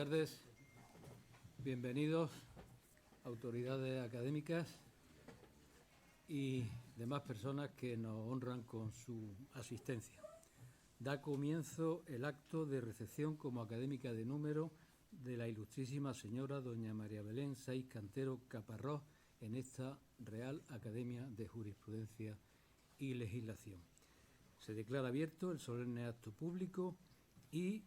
Buenas tardes, bienvenidos autoridades académicas y demás personas que nos honran con su asistencia. Da comienzo el acto de recepción como académica de número de la ilustrísima señora doña María Belén Saiz Cantero Caparrós en esta Real Academia de Jurisprudencia y Legislación. Se declara abierto el solemne acto público y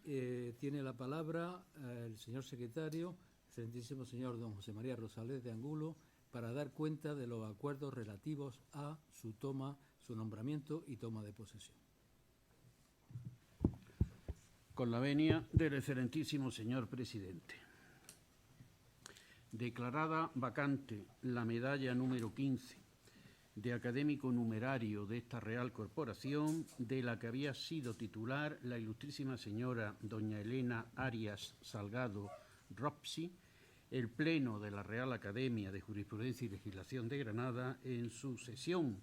tiene la palabra el señor secretario, excelentísimo señor don José María Rosales de Angulo, para dar cuenta de los acuerdos relativos a su nombramiento y toma de posesión. Con la venia del excelentísimo señor presidente. Declarada vacante la medalla número 15 de académico numerario de esta Real Corporación, de la que había sido titular la ilustrísima señora doña Elena Arias Salgado Ropsi, el Pleno de la Real Academia de Jurisprudencia y Legislación de Granada, en su sesión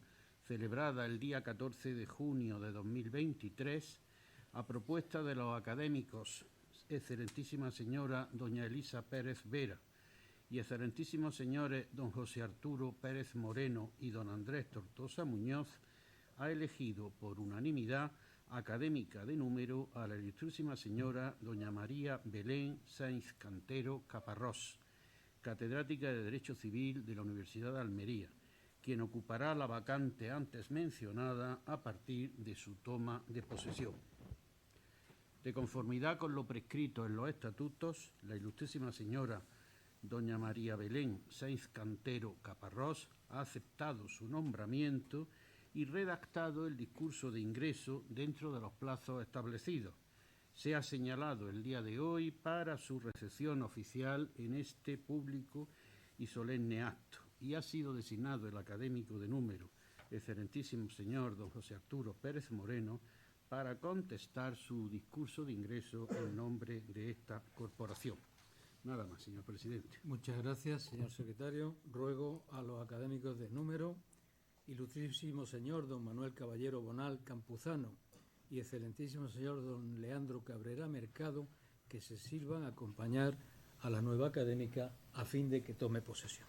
celebrada el día 14 de junio de 2023, a propuesta de los académicos excelentísima señora doña Elisa Pérez Vera y excelentísimos señores don José Arturo Pérez Moreno y don Andrés Tortosa Muñoz, ha elegido por unanimidad académica de número a la ilustrísima señora doña María Belén Saiz Cantero Caparrós, catedrática de Derecho Civil de la Universidad de Almería, quien ocupará la vacante antes mencionada a partir de su toma de posesión. De conformidad con lo prescrito en los estatutos, la ilustrísima señora doña María Belén Saiz Cantero Caparrós ha aceptado su nombramiento y redactado el discurso de ingreso dentro de los plazos establecidos. Se ha señalado el día de hoy para su recepción oficial en este público y solemne acto, y ha sido designado el académico de número, excelentísimo señor don José Arturo Pérez Moreno, para contestar su discurso de ingreso en nombre de esta corporación. Nada más, señor presidente. Muchas gracias, señor secretario. Ruego a los académicos de número, ilustrísimo señor don Manuel Caballero Bonal Campuzano y excelentísimo señor don Leandro Cabrera Mercado, que se sirvan a acompañar a la nueva académica a fin de que tome posesión.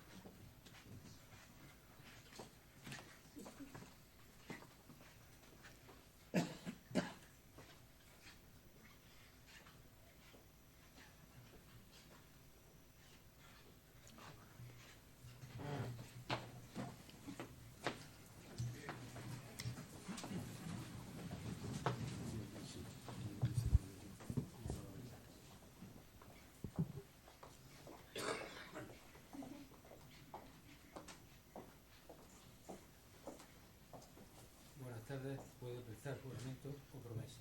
Puede prestar juramento o promesa.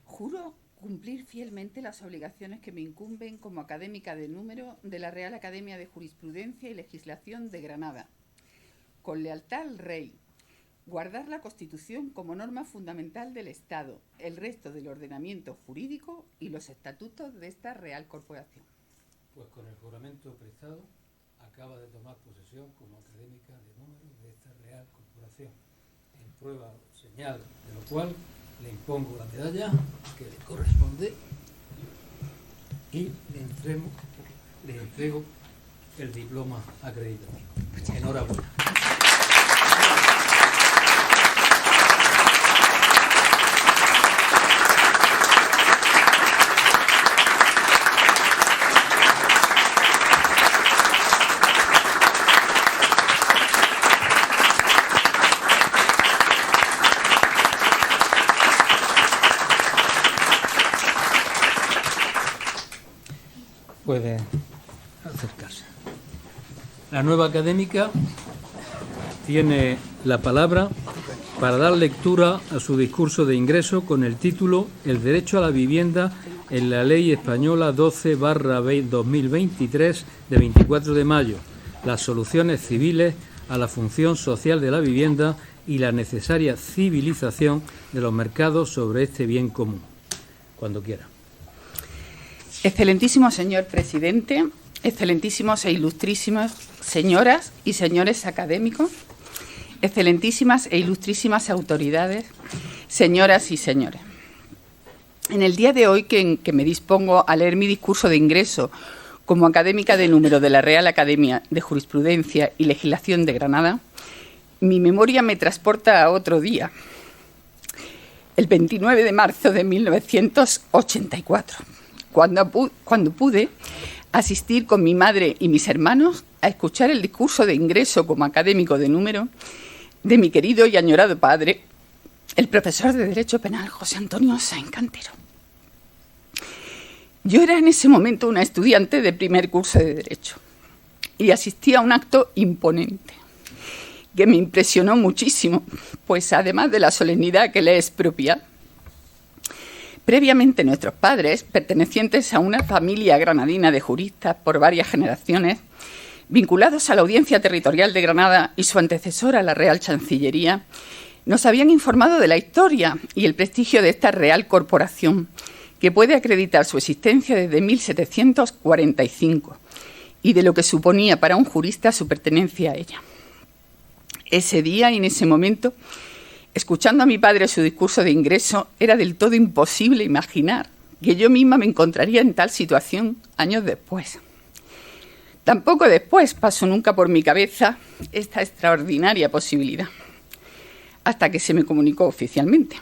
Juro cumplir fielmente las obligaciones que me incumben como académica de número de la Real Academia de Jurisprudencia y Legislación de Granada, con lealtad al Rey, guardar la Constitución como norma fundamental del Estado, el resto del ordenamiento jurídico y los estatutos de esta Real Corporación. Pues con el juramento prestado acaba de tomar posesión como académica de número de esta Real Corporación. En prueba o señal de lo cual le impongo la medalla que le corresponde y le entrego el diploma acreditado. Enhorabuena. Puede acercarse. La nueva académica tiene la palabra para dar lectura a su discurso de ingreso con el título El derecho a la vivienda en la Ley Española 12/2023 de 24 de mayo, las soluciones civiles a la función social de la vivienda y la necesaria civilización de los mercados sobre este bien común. Cuando quiera. Excelentísimo señor presidente, excelentísimos e ilustrísimas señoras y señores académicos, excelentísimas e ilustrísimas autoridades, señoras y señores. En el día de hoy, que me dispongo a leer mi discurso de ingreso como académica de número de la Real Academia de Jurisprudencia y Legislación de Granada, mi memoria me transporta a otro día, el 29 de marzo de 1984, cuando pude asistir con mi madre y mis hermanos a escuchar el discurso de ingreso como académico de número de mi querido y añorado padre, el profesor de Derecho Penal José Antonio Sáenz Cantero. Yo era en ese momento una estudiante de primer curso de Derecho y asistí a un acto imponente que me impresionó muchísimo, pues además de la solemnidad que le es propia, previamente nuestros padres, pertenecientes a una familia granadina de juristas por varias generaciones, vinculados a la Audiencia Territorial de Granada y su antecesora, la Real Chancillería, nos habían informado de la historia y el prestigio de esta Real Corporación, que puede acreditar su existencia desde 1745 y de lo que suponía para un jurista su pertenencia a ella. Ese día y en ese momento, escuchando a mi padre su discurso de ingreso, era del todo imposible imaginar que yo misma me encontraría en tal situación años después. Tampoco después pasó nunca por mi cabeza esta extraordinaria posibilidad, hasta que se me comunicó oficialmente.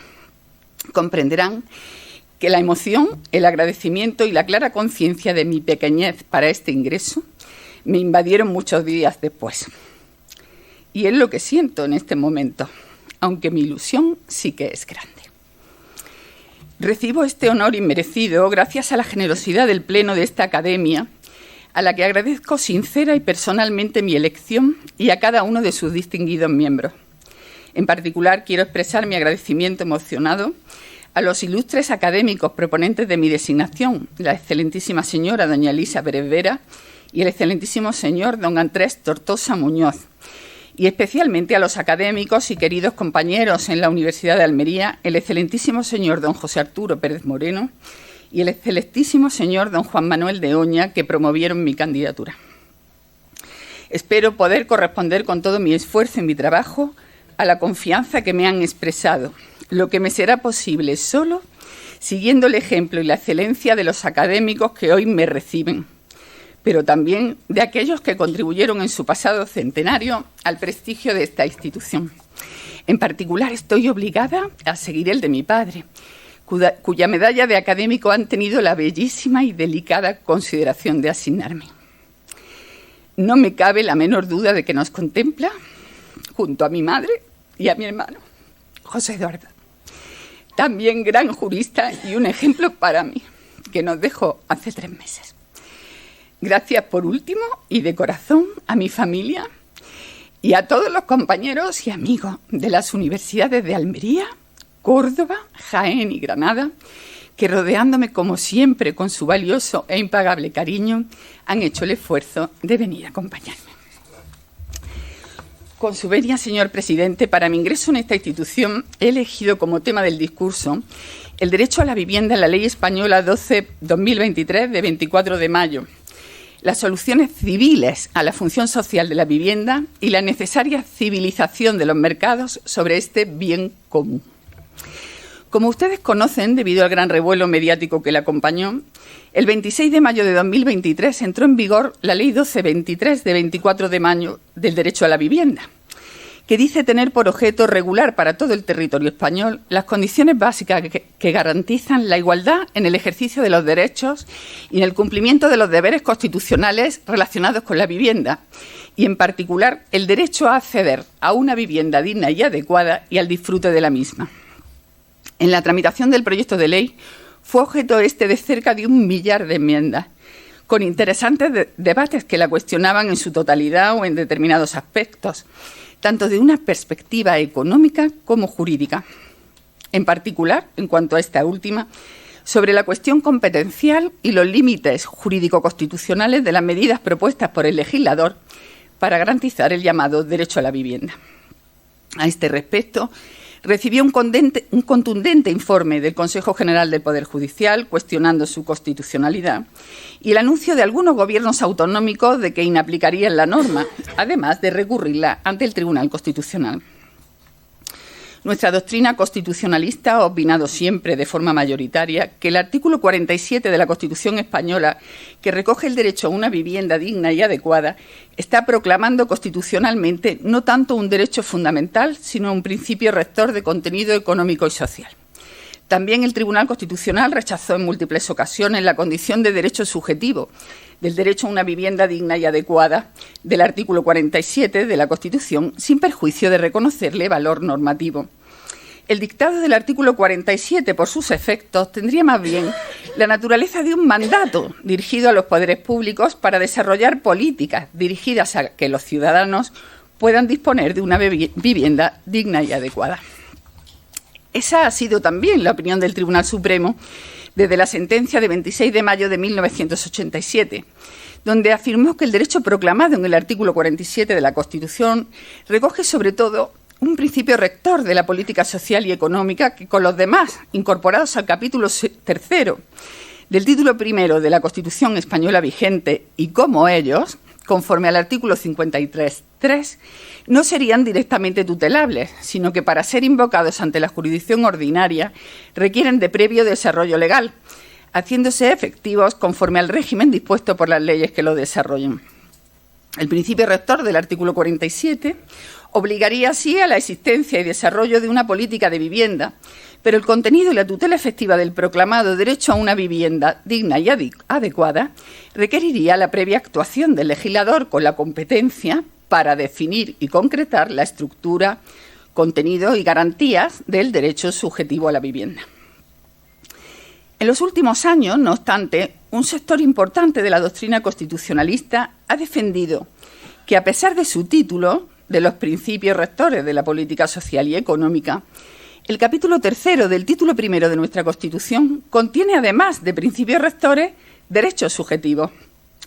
Comprenderán que la emoción, el agradecimiento y la clara conciencia de mi pequeñez para este ingreso me invadieron muchos días después. Y es lo que siento en este momento, aunque mi ilusión sí que es grande. Recibo este honor inmerecido gracias a la generosidad del Pleno de esta Academia, a la que agradezco sincera y personalmente mi elección y a cada uno de sus distinguidos miembros. En particular, quiero expresar mi agradecimiento emocionado a los ilustres académicos proponentes de mi designación, la excelentísima señora doña Elisa Pérez Vera y el excelentísimo señor don Andrés Tortosa Muñoz, y especialmente a los académicos y queridos compañeros en la Universidad de Almería, el excelentísimo señor don José Arturo Pérez Moreno y el excelentísimo señor don Juan Manuel de Oña, que promovieron mi candidatura. Espero poder corresponder con todo mi esfuerzo y mi trabajo a la confianza que me han expresado, lo que me será posible solo siguiendo el ejemplo y la excelencia de los académicos que hoy me reciben, pero también de aquellos que contribuyeron en su pasado centenario al prestigio de esta institución. En particular, estoy obligada a seguir el de mi padre, cuya medalla de académico han tenido la bellísima y delicada consideración de asignarme. No me cabe la menor duda de que nos contempla, junto a mi madre y a mi hermano, José Eduardo, también gran jurista y un ejemplo para mí, que nos dejó hace 3 meses. Gracias por último y de corazón a mi familia y a todos los compañeros y amigos de las universidades de Almería, Córdoba, Jaén y Granada, que rodeándome como siempre con su valioso e impagable cariño, han hecho el esfuerzo de venir a acompañarme. Con su venia, señor presidente, para mi ingreso en esta institución he elegido como tema del discurso el derecho a la vivienda en la Ley Española 12/2023 de 24 de mayo, las soluciones civiles a la función social de la vivienda y la necesaria civilización de los mercados sobre este bien común. Como ustedes conocen, debido al gran revuelo mediático que le acompañó, el 26 de mayo de 2023 entró en vigor la Ley 12/23 de 24 de mayo del derecho a la vivienda, que dice tener por objeto regular para todo el territorio español las condiciones básicas que garantizan la igualdad en el ejercicio de los derechos y en el cumplimiento de los deberes constitucionales relacionados con la vivienda, y en particular el derecho a acceder a una vivienda digna y adecuada y al disfrute de la misma. En la tramitación del proyecto de ley fue objeto de cerca de 1 millar de enmiendas, con interesantes debates que la cuestionaban en su totalidad o en determinados aspectos, tanto de una perspectiva económica como jurídica. En particular, en cuanto a esta última, sobre la cuestión competencial y los límites jurídico-constitucionales de las medidas propuestas por el legislador para garantizar el llamado derecho a la vivienda. A este respecto, recibió un contundente informe del Consejo General del Poder Judicial cuestionando su constitucionalidad y el anuncio de algunos gobiernos autonómicos de que inaplicarían la norma, además de recurrirla ante el Tribunal Constitucional. Nuestra doctrina constitucionalista ha opinado siempre de forma mayoritaria que el artículo 47 de la Constitución española, que recoge el derecho a una vivienda digna y adecuada, está proclamando constitucionalmente no tanto un derecho fundamental, sino un principio rector de contenido económico y social. También el Tribunal Constitucional rechazó en múltiples ocasiones la condición de derecho subjetivo del derecho a una vivienda digna y adecuada del artículo 47 de la Constitución, sin perjuicio de reconocerle valor normativo. El dictado del artículo 47, por sus efectos, tendría más bien la naturaleza de un mandato dirigido a los poderes públicos para desarrollar políticas dirigidas a que los ciudadanos puedan disponer de una vivienda digna y adecuada. Esa ha sido también la opinión del Tribunal Supremo desde la sentencia de 26 de mayo de 1987, donde afirmó que el derecho proclamado en el artículo 47 de la Constitución recoge sobre todo un principio rector de la política social y económica que, con los demás incorporados al capítulo 3 del título primero de la Constitución española vigente y como ellos, conforme al artículo 53.3, no serían directamente tutelables, sino que para ser invocados ante la jurisdicción ordinaria requieren de previo desarrollo legal, haciéndose efectivos conforme al régimen dispuesto por las leyes que lo desarrollan. El principio rector del artículo 47 obligaría así a la existencia y desarrollo de una política de vivienda, pero el contenido y la tutela efectiva del proclamado derecho a una vivienda digna y adecuada requeriría la previa actuación del legislador con la competencia para definir y concretar la estructura, contenido y garantías del derecho subjetivo a la vivienda. En los últimos años, no obstante, un sector importante de la doctrina constitucionalista ha defendido que, a pesar de su título, de los principios rectores de la política social y económica, el capítulo 3 del título primero de nuestra Constitución contiene, además de principios rectores, derechos subjetivos.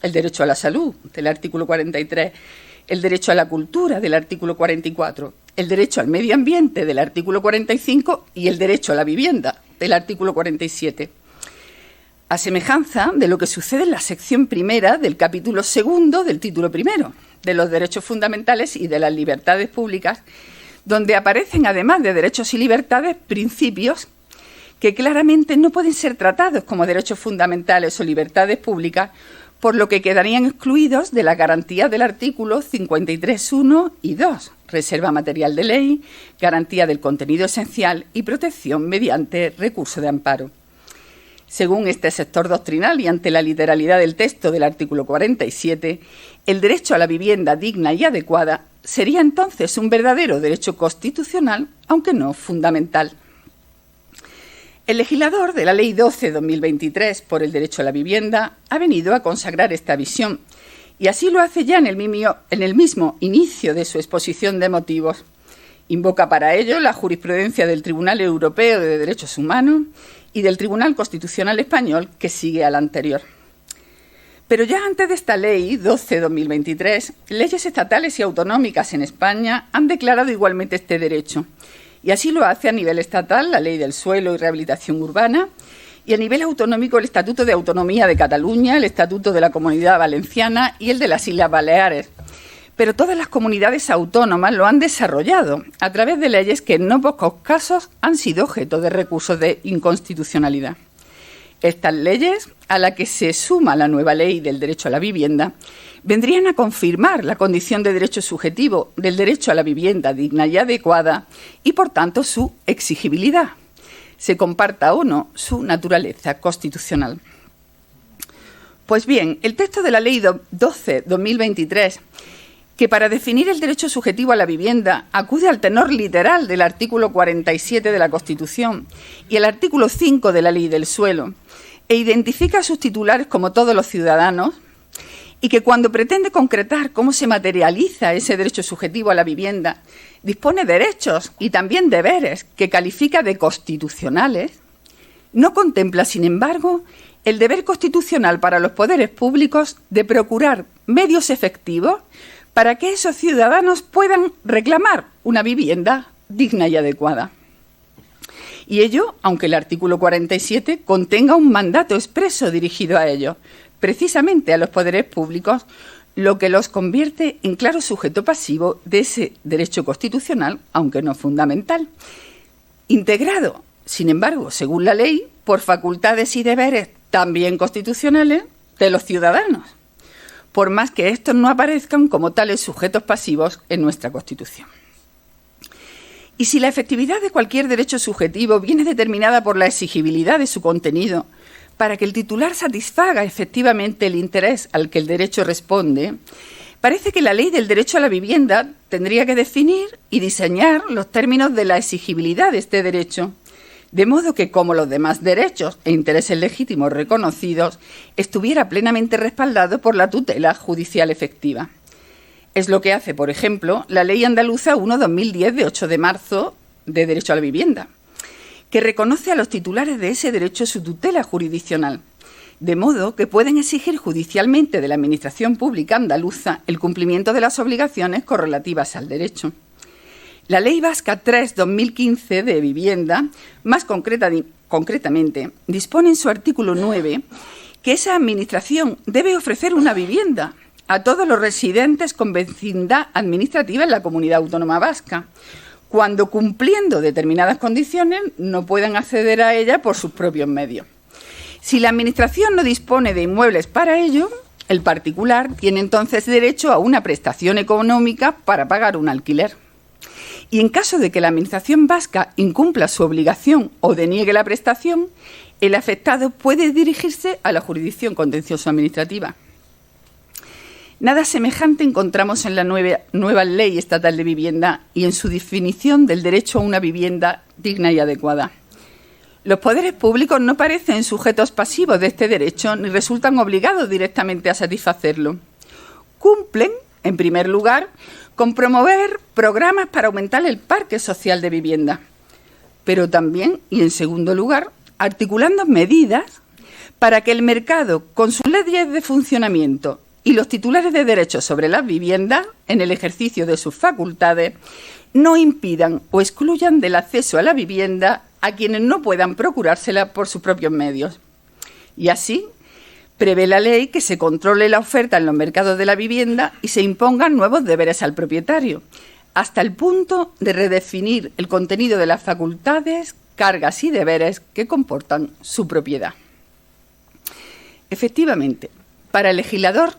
El derecho a la salud, del artículo 43, el derecho a la cultura, del artículo 44, el derecho al medio ambiente, del artículo 45, y el derecho a la vivienda, del artículo 47. A semejanza de lo que sucede en la sección primera del capítulo 2 del título primero, de los derechos fundamentales y de las libertades públicas, donde aparecen, además de derechos y libertades, principios que claramente no pueden ser tratados como derechos fundamentales o libertades públicas, por lo que quedarían excluidos de la garantía del artículo 53.1 y 2, reserva material de ley, garantía del contenido esencial y protección mediante recurso de amparo. Según este sector doctrinal y ante la literalidad del texto del artículo 47, el derecho a la vivienda digna y adecuada sería entonces un verdadero derecho constitucional, aunque no fundamental. El legislador de la Ley 12/2023 por el derecho a la vivienda ha venido a consagrar esta visión y así lo hace ya en el mismo inicio de su exposición de motivos. Invoca para ello la jurisprudencia del Tribunal Europeo de Derechos Humanos y del Tribunal Constitucional Español, que sigue a la anterior. Pero ya antes de esta Ley 12/2023, leyes estatales y autonómicas en España han declarado igualmente este derecho. Y así lo hace a nivel estatal la Ley del Suelo y Rehabilitación Urbana y a nivel autonómico el Estatuto de Autonomía de Cataluña, el Estatuto de la Comunidad Valenciana y el de las Islas Baleares. Pero todas las comunidades autónomas lo han desarrollado a través de leyes que en no pocos casos han sido objeto de recursos de inconstitucionalidad. Estas leyes, a la que se suma la nueva Ley del Derecho a la Vivienda, vendrían a confirmar la condición de derecho subjetivo del derecho a la vivienda digna y adecuada y, por tanto, su exigibilidad, se comparta o no su naturaleza constitucional. Pues bien, el texto de la Ley 12/2023, que para definir el derecho subjetivo a la vivienda acude al tenor literal del artículo 47 de la Constitución y el artículo 5 de la Ley del Suelo, e identifica a sus titulares como todos los ciudadanos, y que cuando pretende concretar cómo se materializa ese derecho subjetivo a la vivienda, dispone derechos y también deberes que califica de constitucionales, no contempla, sin embargo, el deber constitucional para los poderes públicos de procurar medios efectivos para que esos ciudadanos puedan reclamar una vivienda digna y adecuada. Y ello, aunque el artículo 47 contenga un mandato expreso dirigido a ello, precisamente a los poderes públicos, lo que los convierte en claro sujeto pasivo de ese derecho constitucional, aunque no fundamental, integrado, sin embargo, según la ley, por facultades y deberes también constitucionales de los ciudadanos, por más que estos no aparezcan como tales sujetos pasivos en nuestra Constitución. Y si la efectividad de cualquier derecho subjetivo viene determinada por la exigibilidad de su contenido, para que el titular satisfaga efectivamente el interés al que el derecho responde, parece que la Ley del Derecho a la Vivienda tendría que definir y diseñar los términos de la exigibilidad de este derecho, de modo que, como los demás derechos e intereses legítimos reconocidos, estuviera plenamente respaldado por la tutela judicial efectiva. Es lo que hace, por ejemplo, la Ley Andaluza 1/2010 de 8 de marzo de Derecho a la Vivienda, que reconoce a los titulares de ese derecho su tutela jurisdiccional, de modo que pueden exigir judicialmente de la Administración Pública andaluza el cumplimiento de las obligaciones correlativas al derecho. La Ley Vasca 3/2015 de Vivienda, más concretamente, dispone en su artículo 9 que esa Administración debe ofrecer una vivienda a todos los residentes con vecindad administrativa en la Comunidad Autónoma Vasca, cuando, cumpliendo determinadas condiciones, no puedan acceder a ella por sus propios medios. Si la Administración no dispone de inmuebles para ello, el particular tiene entonces derecho a una prestación económica para pagar un alquiler. Y en caso de que la Administración vasca incumpla su obligación o deniegue la prestación, el afectado puede dirigirse a la jurisdicción contencioso-administrativa. Nada semejante encontramos en la nueva Ley Estatal de Vivienda y en su definición del derecho a una vivienda digna y adecuada. Los poderes públicos no parecen sujetos pasivos de este derecho ni resultan obligados directamente a satisfacerlo. Cumplen, en primer lugar, con promover programas para aumentar el parque social de vivienda, pero también, y en segundo lugar, articulando medidas para que el mercado, con sus leyes de funcionamiento y los titulares de derechos sobre las viviendas, en el ejercicio de sus facultades, no impidan o excluyan del acceso a la vivienda a quienes no puedan procurársela por sus propios medios. Y así, prevé la ley que se controle la oferta en los mercados de la vivienda y se impongan nuevos deberes al propietario, hasta el punto de redefinir el contenido de las facultades, cargas y deberes que comportan su propiedad. Efectivamente, para el legislador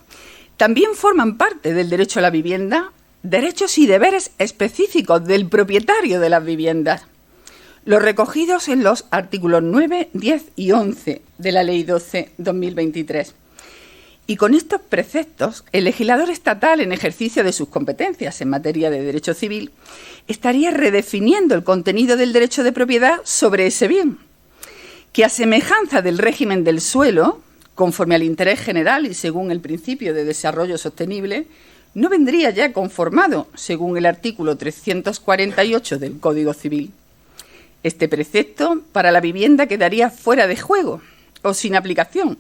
también forman parte del derecho a la vivienda derechos y deberes específicos del propietario de las viviendas, los recogidos en los artículos 9, 10 y 11 de la Ley 12/2023. Y con estos preceptos, el legislador estatal, en ejercicio de sus competencias en materia de derecho civil, estaría redefiniendo el contenido del derecho de propiedad sobre ese bien, que a semejanza del régimen del suelo, conforme al interés general y según el principio de desarrollo sostenible, no vendría ya conformado, según el artículo 348 del Código Civil. Este precepto para la vivienda quedaría fuera de juego o sin aplicación,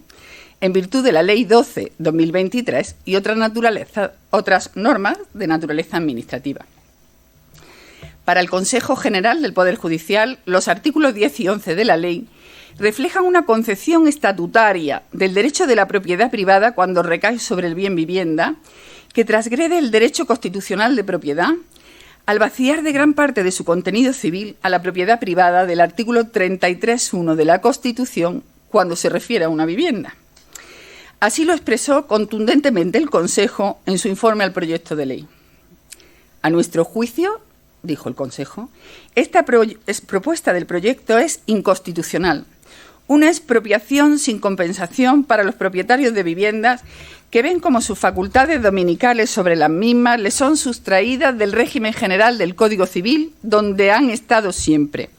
en virtud de la Ley 12/2023 y otras normas de naturaleza administrativa. Para el Consejo General del Poder Judicial, los artículos 10 y 11 de la ley reflejan una concepción estatutaria del derecho de la propiedad privada cuando recae sobre el bien vivienda, que transgrede el derecho constitucional de propiedad, al vaciar de gran parte de su contenido civil a la propiedad privada del artículo 33.1 de la Constitución cuando se refiere a una vivienda. Así lo expresó contundentemente el Consejo en su informe al proyecto de ley. A nuestro juicio, dijo el Consejo, esta propuesta del proyecto es inconstitucional, una expropiación sin compensación para los propietarios de viviendas que ven como sus facultades dominicales sobre las mismas les son sustraídas del régimen general del Código Civil, donde han estado siempre,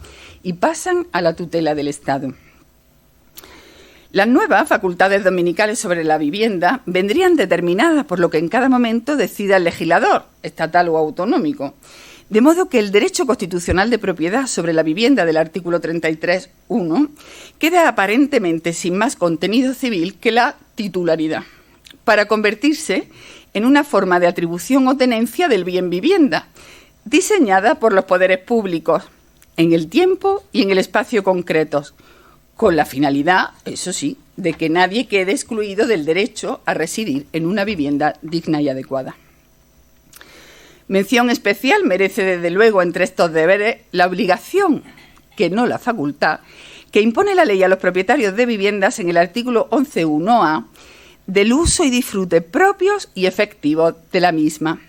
y pasan a la tutela del Estado. Las nuevas facultades dominicales sobre la vivienda vendrían determinadas por lo que en cada momento decida el legislador, estatal o autonómico, de modo que el derecho constitucional de propiedad sobre la vivienda del artículo 33.1 queda aparentemente sin más contenido civil que la titularidad, para convertirse en una forma de atribución o tenencia del bien vivienda, diseñada por los poderes públicos, en el tiempo y en el espacio concretos, con la finalidad, eso sí, de que nadie quede excluido del derecho a residir en una vivienda digna y adecuada. Mención especial merece, desde luego, entre estos deberes, la obligación, que no la facultad, que impone la ley a los propietarios de viviendas en el artículo 11.1a, del uso y disfrute propios y efectivos de la misma.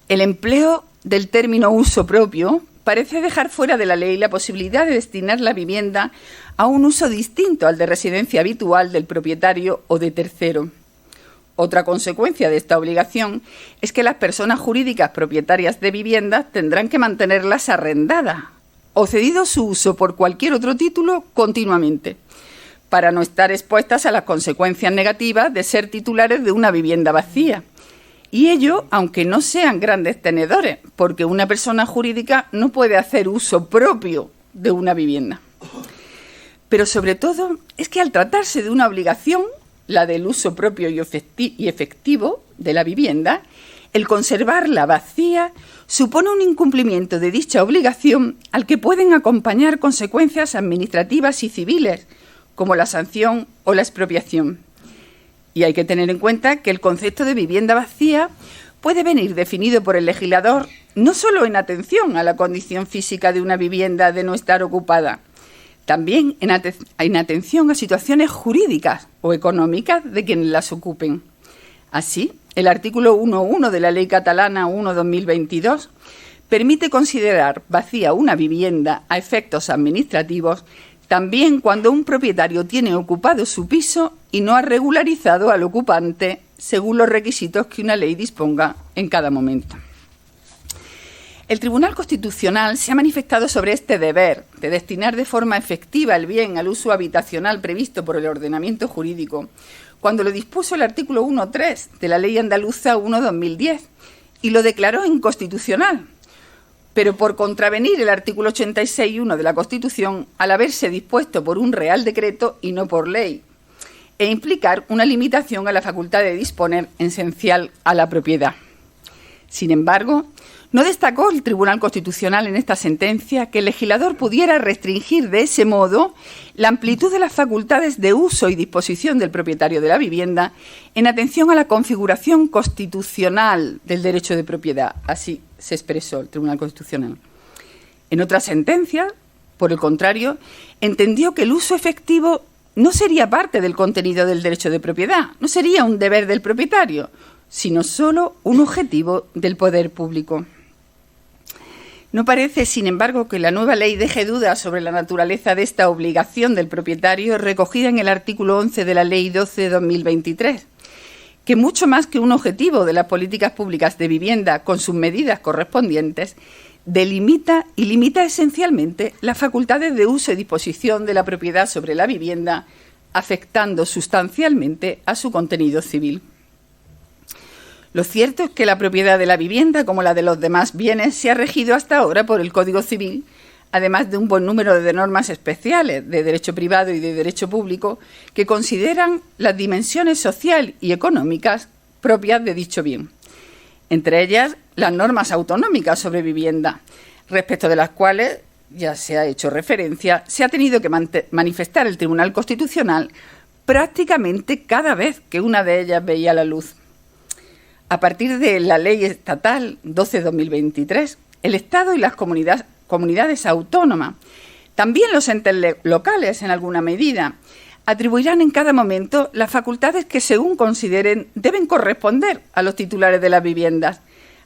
El empleo del término uso propio parece dejar fuera de la ley la posibilidad de destinar la vivienda a un uso distinto al de residencia habitual del propietario o de tercero. Otra consecuencia de esta obligación es que las personas jurídicas propietarias de viviendas tendrán que mantenerlas arrendadas o cedido su uso por cualquier otro título continuamente, para no estar expuestas a las consecuencias negativas de ser titulares de una vivienda vacía. Y ello, aunque no sean grandes tenedores, porque una persona jurídica no puede hacer uso propio de una vivienda. Pero sobre todo es que al tratarse de una obligación, la del uso propio y efectivo de la vivienda, el conservarla vacía supone un incumplimiento de dicha obligación al que pueden acompañar consecuencias administrativas y civiles, como la sanción o la expropiación. Y hay que tener en cuenta que el concepto de vivienda vacía puede venir definido por el legislador no solo en atención a la condición física de una vivienda de no estar ocupada, también en atención a situaciones jurídicas o económicas de quienes las ocupen. Así, el artículo 1.1 de la Ley Catalana 1/2022 permite considerar vacía una vivienda a efectos administrativos también cuando un propietario tiene ocupado su piso y no ha regularizado al ocupante según los requisitos que una ley disponga en cada momento. El Tribunal Constitucional se ha manifestado sobre este deber de destinar de forma efectiva el bien al uso habitacional previsto por el ordenamiento jurídico cuando lo dispuso el artículo 1.3 de la Ley Andaluza 1/2010 y lo declaró inconstitucional, pero por contravenir el artículo 86.1 de la Constitución al haberse dispuesto por un Real Decreto y no por ley, e implicar una limitación a la facultad de disponer esencial a la propiedad. Sin embargo, no destacó el Tribunal Constitucional en esta sentencia que el legislador pudiera restringir de ese modo la amplitud de las facultades de uso y disposición del propietario de la vivienda en atención a la configuración constitucional del derecho de propiedad. Así se expresó el Tribunal Constitucional. En otra sentencia, por el contrario, entendió que el uso efectivo no sería parte del contenido del derecho de propiedad, no sería un deber del propietario, sino solo un objetivo del poder público. No parece, sin embargo, que la nueva ley deje dudas sobre la naturaleza de esta obligación del propietario recogida en el artículo 11 de la Ley 12/2023, que mucho más que un objetivo de las políticas públicas de vivienda con sus medidas correspondientes, delimita y limita esencialmente las facultades de uso y disposición de la propiedad sobre la vivienda, afectando sustancialmente a su contenido civil. Lo cierto es que la propiedad de la vivienda, como la de los demás bienes, se ha regido hasta ahora por el Código Civil, además de un buen número de normas especiales de derecho privado y de derecho público que consideran las dimensiones social y económicas propias de dicho bien. Entre ellas, las normas autonómicas sobre vivienda, respecto de las cuales, ya se ha hecho referencia, se ha tenido que manifestar el Tribunal Constitucional prácticamente cada vez que una de ellas veía la luz. A partir de la Ley Estatal 12/2023, el Estado y las comunidades autónomas, también los entes locales en alguna medida, atribuirán en cada momento las facultades que, según consideren, deben corresponder a los titulares de las viviendas,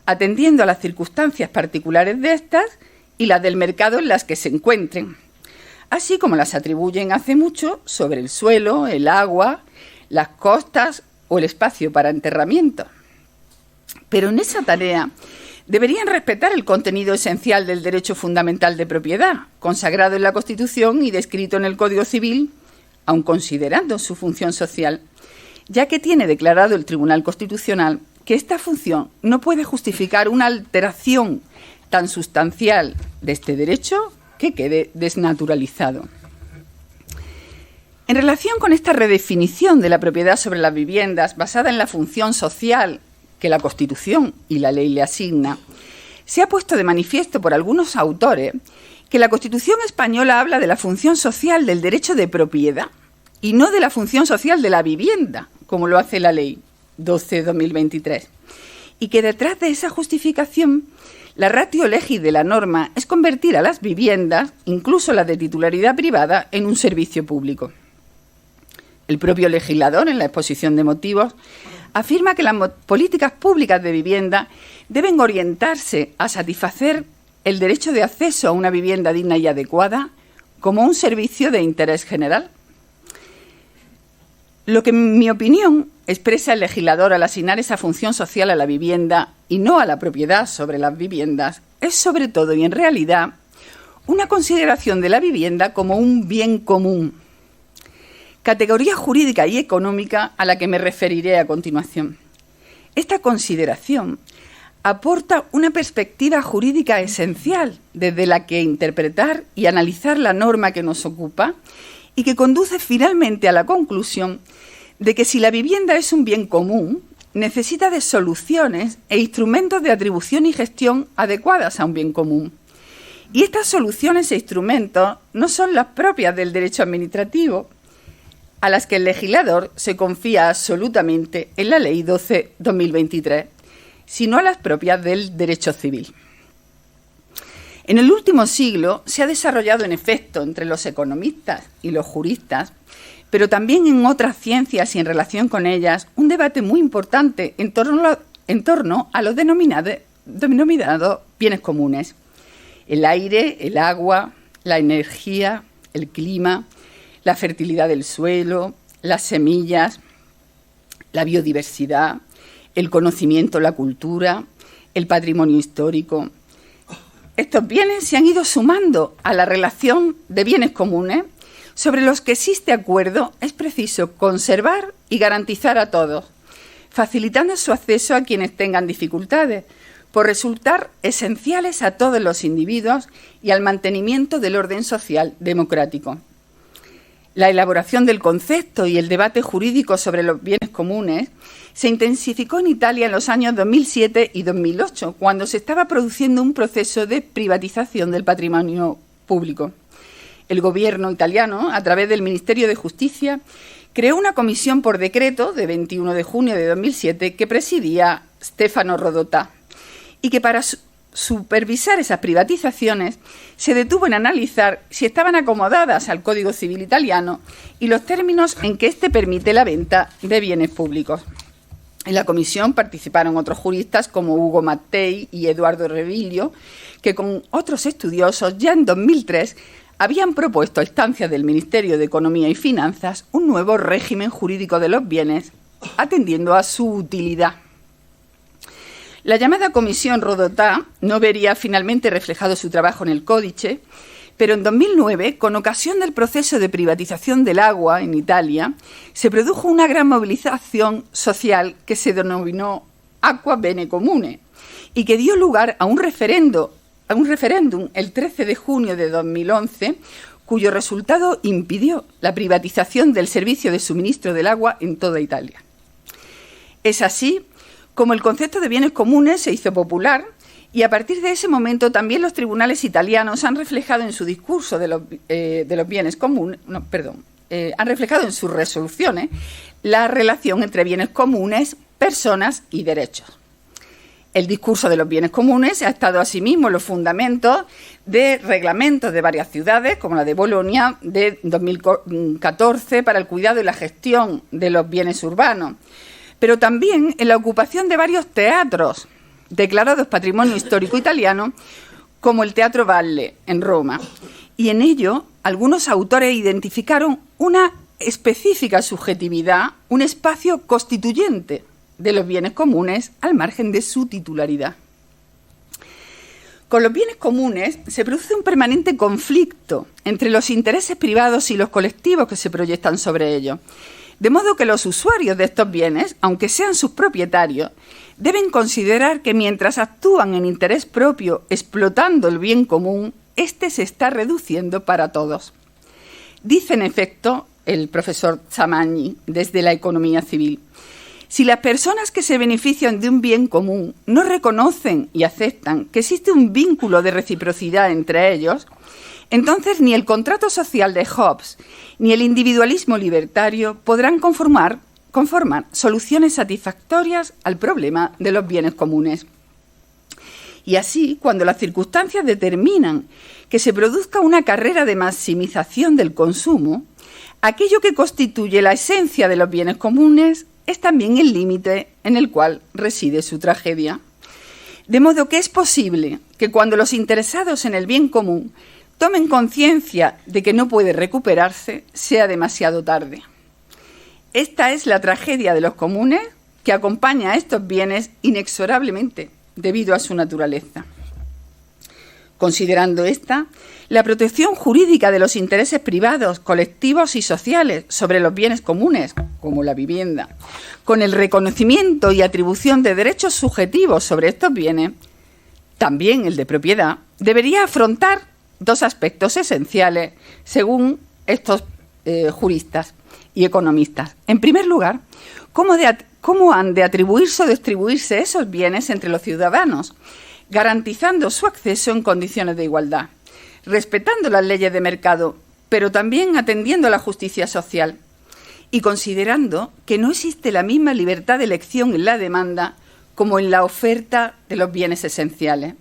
atendiendo a las circunstancias particulares de estas y las del mercado en las que se encuentren, así como las atribuyen hace mucho sobre el suelo, el agua, las costas o el espacio para enterramiento. Pero en esa tarea deberían respetar el contenido esencial del derecho fundamental de propiedad, consagrado en la Constitución y descrito en el Código Civil, aun considerando su función social, ya que tiene declarado el Tribunal Constitucional que esta función no puede justificar una alteración tan sustancial de este derecho que quede desnaturalizado. En relación con esta redefinición de la propiedad sobre las viviendas basada en la función social que la Constitución y la ley le asigna, se ha puesto de manifiesto por algunos autores que la Constitución española habla de la función social del derecho de propiedad y no de la función social de la vivienda, como lo hace la Ley 12/2023, y que detrás de esa justificación la ratio legis de la norma es convertir a las viviendas, incluso las de titularidad privada, en un servicio público. El propio legislador, en la exposición de motivos, afirma que las políticas públicas de vivienda deben orientarse a satisfacer el derecho de acceso a una vivienda digna y adecuada como un servicio de interés general. Lo que, en mi opinión, expresa el legislador al asignar esa función social a la vivienda y no a la propiedad sobre las viviendas es, sobre todo y en realidad, una consideración de la vivienda como un bien común, categoría jurídica y económica a la que me referiré a continuación. Esta consideración aporta una perspectiva jurídica esencial desde la que interpretar y analizar la norma que nos ocupa y que conduce finalmente a la conclusión de que si la vivienda es un bien común, necesita de soluciones e instrumentos de atribución y gestión adecuadas a un bien común. Y estas soluciones e instrumentos no son las propias del derecho administrativo, a las que el legislador se confía absolutamente en la Ley 12/2023, sino a las propias del derecho civil. En el último siglo se ha desarrollado, en efecto, entre los economistas y los juristas, pero también en otras ciencias y en relación con ellas, un debate muy importante en torno a los denominados bienes comunes: el aire, el agua, la energía, el clima, la fertilidad del suelo, las semillas, la biodiversidad, el conocimiento, la cultura, el patrimonio histórico. Estos bienes se han ido sumando a la relación de bienes comunes sobre los que existe acuerdo. Es preciso conservar y garantizar a todos, facilitando su acceso a quienes tengan dificultades, por resultar esenciales a todos los individuos y al mantenimiento del orden social democrático. La elaboración del concepto y el debate jurídico sobre los bienes comunes se intensificó en Italia en los años 2007 y 2008, cuando se estaba produciendo un proceso de privatización del patrimonio público. El gobierno italiano, a través del Ministerio de Justicia, creó una comisión por decreto de 21 de junio de 2007 que presidía Stefano Rodotà y que, para supervisar esas privatizaciones, se detuvo en analizar si estaban acomodadas al Código Civil italiano y los términos en que éste permite la venta de bienes públicos. En la comisión participaron otros juristas como Ugo Mattei y Eduardo Reviglio, que con otros estudiosos ya en 2003 habían propuesto a instancias del Ministerio de Economía y Finanzas un nuevo régimen jurídico de los bienes, atendiendo a su utilidad. La llamada Comisión Rodotà no vería finalmente reflejado su trabajo en el Códice, pero en 2009, con ocasión del proceso de privatización del agua en Italia, se produjo una gran movilización social que se denominó Acqua Bene Comune y que dio lugar a un referéndum el 13 de junio de 2011, cuyo resultado impidió la privatización del servicio de suministro del agua en toda Italia. Es así como el concepto de bienes comunes se hizo popular, y a partir de ese momento también los tribunales italianos han reflejado en su discurso de los bienes comunes, han reflejado en sus resoluciones la relación entre bienes comunes, personas y derechos. El discurso de los bienes comunes ha estado asimismo en los fundamentos de reglamentos de varias ciudades, como la de Bolonia de 2014 para el cuidado y la gestión de los bienes urbanos, pero también en la ocupación de varios teatros declarados Patrimonio Histórico Italiano, como el Teatro Valle en Roma. Y en ello, algunos autores identificaron una específica subjetividad, un espacio constituyente de los bienes comunes al margen de su titularidad. Con los bienes comunes se produce un permanente conflicto entre los intereses privados y los colectivos que se proyectan sobre ellos, de modo que los usuarios de estos bienes, aunque sean sus propietarios, deben considerar que mientras actúan en interés propio explotando el bien común, éste se está reduciendo para todos. Dice en efecto el profesor Zamagni desde la economía civil: Si las personas que se benefician de un bien común no reconocen y aceptan que existe un vínculo de reciprocidad entre ellos, entonces ni el contrato social de Hobbes ni el individualismo libertario podrán conformar soluciones satisfactorias al problema de los bienes comunes. Y así, cuando las circunstancias determinan que se produzca una carrera de maximización del consumo, aquello que constituye la esencia de los bienes comunes es también el límite en el cual reside su tragedia. De modo que es posible que cuando los interesados en el bien común tomen conciencia de que no puede recuperarse, sea demasiado tarde. Esta es la tragedia de los comunes que acompaña a estos bienes inexorablemente debido a su naturaleza. Considerando esta, la protección jurídica de los intereses privados, colectivos y sociales sobre los bienes comunes, como la vivienda, con el reconocimiento y atribución de derechos subjetivos sobre estos bienes, también el de propiedad, debería afrontar dos aspectos esenciales según estos juristas y economistas. En primer lugar, ¿cómo han de atribuirse o distribuirse esos bienes entre los ciudadanos, garantizando su acceso en condiciones de igualdad, respetando las leyes de mercado, pero también atendiendo a la justicia social y considerando que no existe la misma libertad de elección en la demanda como en la oferta de los bienes esenciales?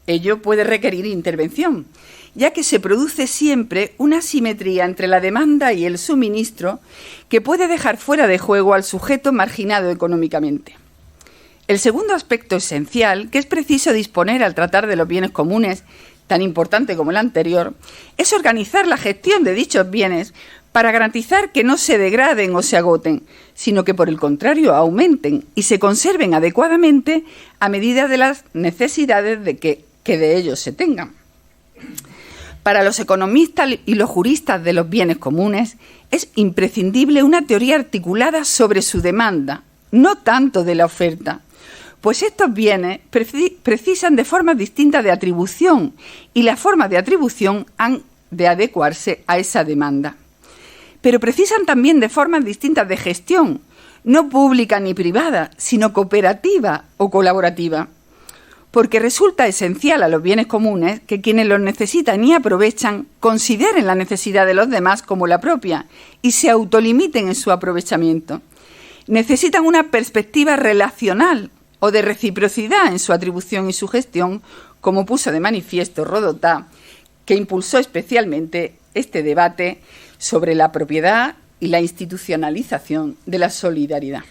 Ello puede requerir intervención, ya que se produce siempre una asimetría entre la demanda y el suministro que puede dejar fuera de juego al sujeto marginado económicamente. El segundo aspecto esencial que es preciso disponer al tratar de los bienes comunes, tan importante como el anterior, es organizar la gestión de dichos bienes para garantizar que no se degraden o se agoten, sino que por el contrario aumenten y se conserven adecuadamente a medida de las necesidades que de ellos se tengan. Para los economistas y los juristas de los bienes comunes es imprescindible una teoría articulada sobre su demanda, no tanto de la oferta, pues estos bienes precisan de formas distintas de atribución y las formas de atribución han de adecuarse a esa demanda. Pero precisan también de formas distintas de gestión, no pública ni privada, sino cooperativa o colaborativa, porque resulta esencial a los bienes comunes que quienes los necesitan y aprovechan consideren la necesidad de los demás como la propia y se autolimiten en su aprovechamiento. Necesitan una perspectiva relacional o de reciprocidad en su atribución y su gestión, como puso de manifiesto Rodotà, que impulsó especialmente este debate sobre la propiedad y la institucionalización de la solidaridad.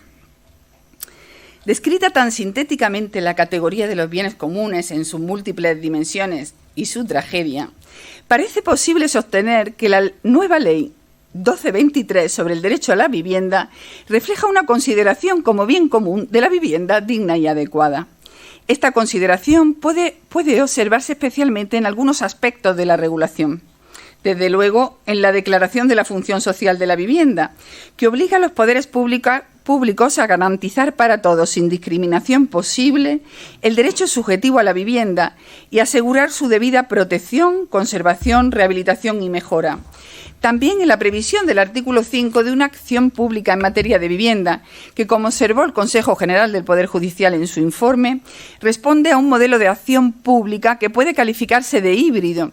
Descrita tan sintéticamente la categoría de los bienes comunes en sus múltiples dimensiones y su tragedia, parece posible sostener que la nueva ley 1223 sobre el derecho a la vivienda refleja una consideración como bien común de la vivienda digna y adecuada. Esta consideración puede observarse especialmente en algunos aspectos de la regulación. Desde luego, en la Declaración de la Función Social de la Vivienda, que obliga a los poderes públicos a garantizar para todos, sin discriminación posible, el derecho subjetivo a la vivienda y asegurar su debida protección, conservación, rehabilitación y mejora. También en la previsión del artículo 5 de una acción pública en materia de vivienda, que, como observó el Consejo General del Poder Judicial en su informe, responde a un modelo de acción pública que puede calificarse de híbrido,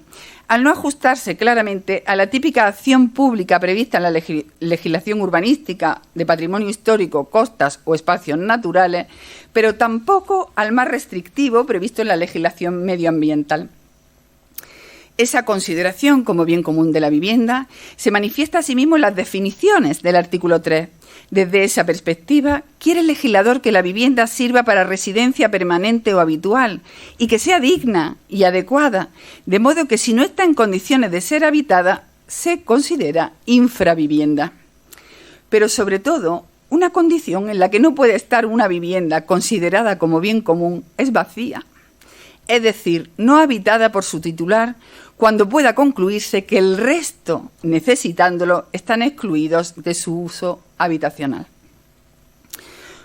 al no ajustarse claramente a la típica acción pública prevista en la legislación urbanística de patrimonio histórico, costas o espacios naturales, pero tampoco al más restrictivo previsto en la legislación medioambiental. Esa consideración como bien común de la vivienda se manifiesta asimismo en las definiciones del artículo 3. Desde esa perspectiva, quiere el legislador que la vivienda sirva para residencia permanente o habitual y que sea digna y adecuada, de modo que si no está en condiciones de ser habitada, se considera infravivienda. Pero sobre todo, una condición en la que no puede estar una vivienda considerada como bien común es vacía, es decir, no habitada por su titular, cuando pueda concluirse que el resto, necesitándolo, están excluidos de su uso habitacional.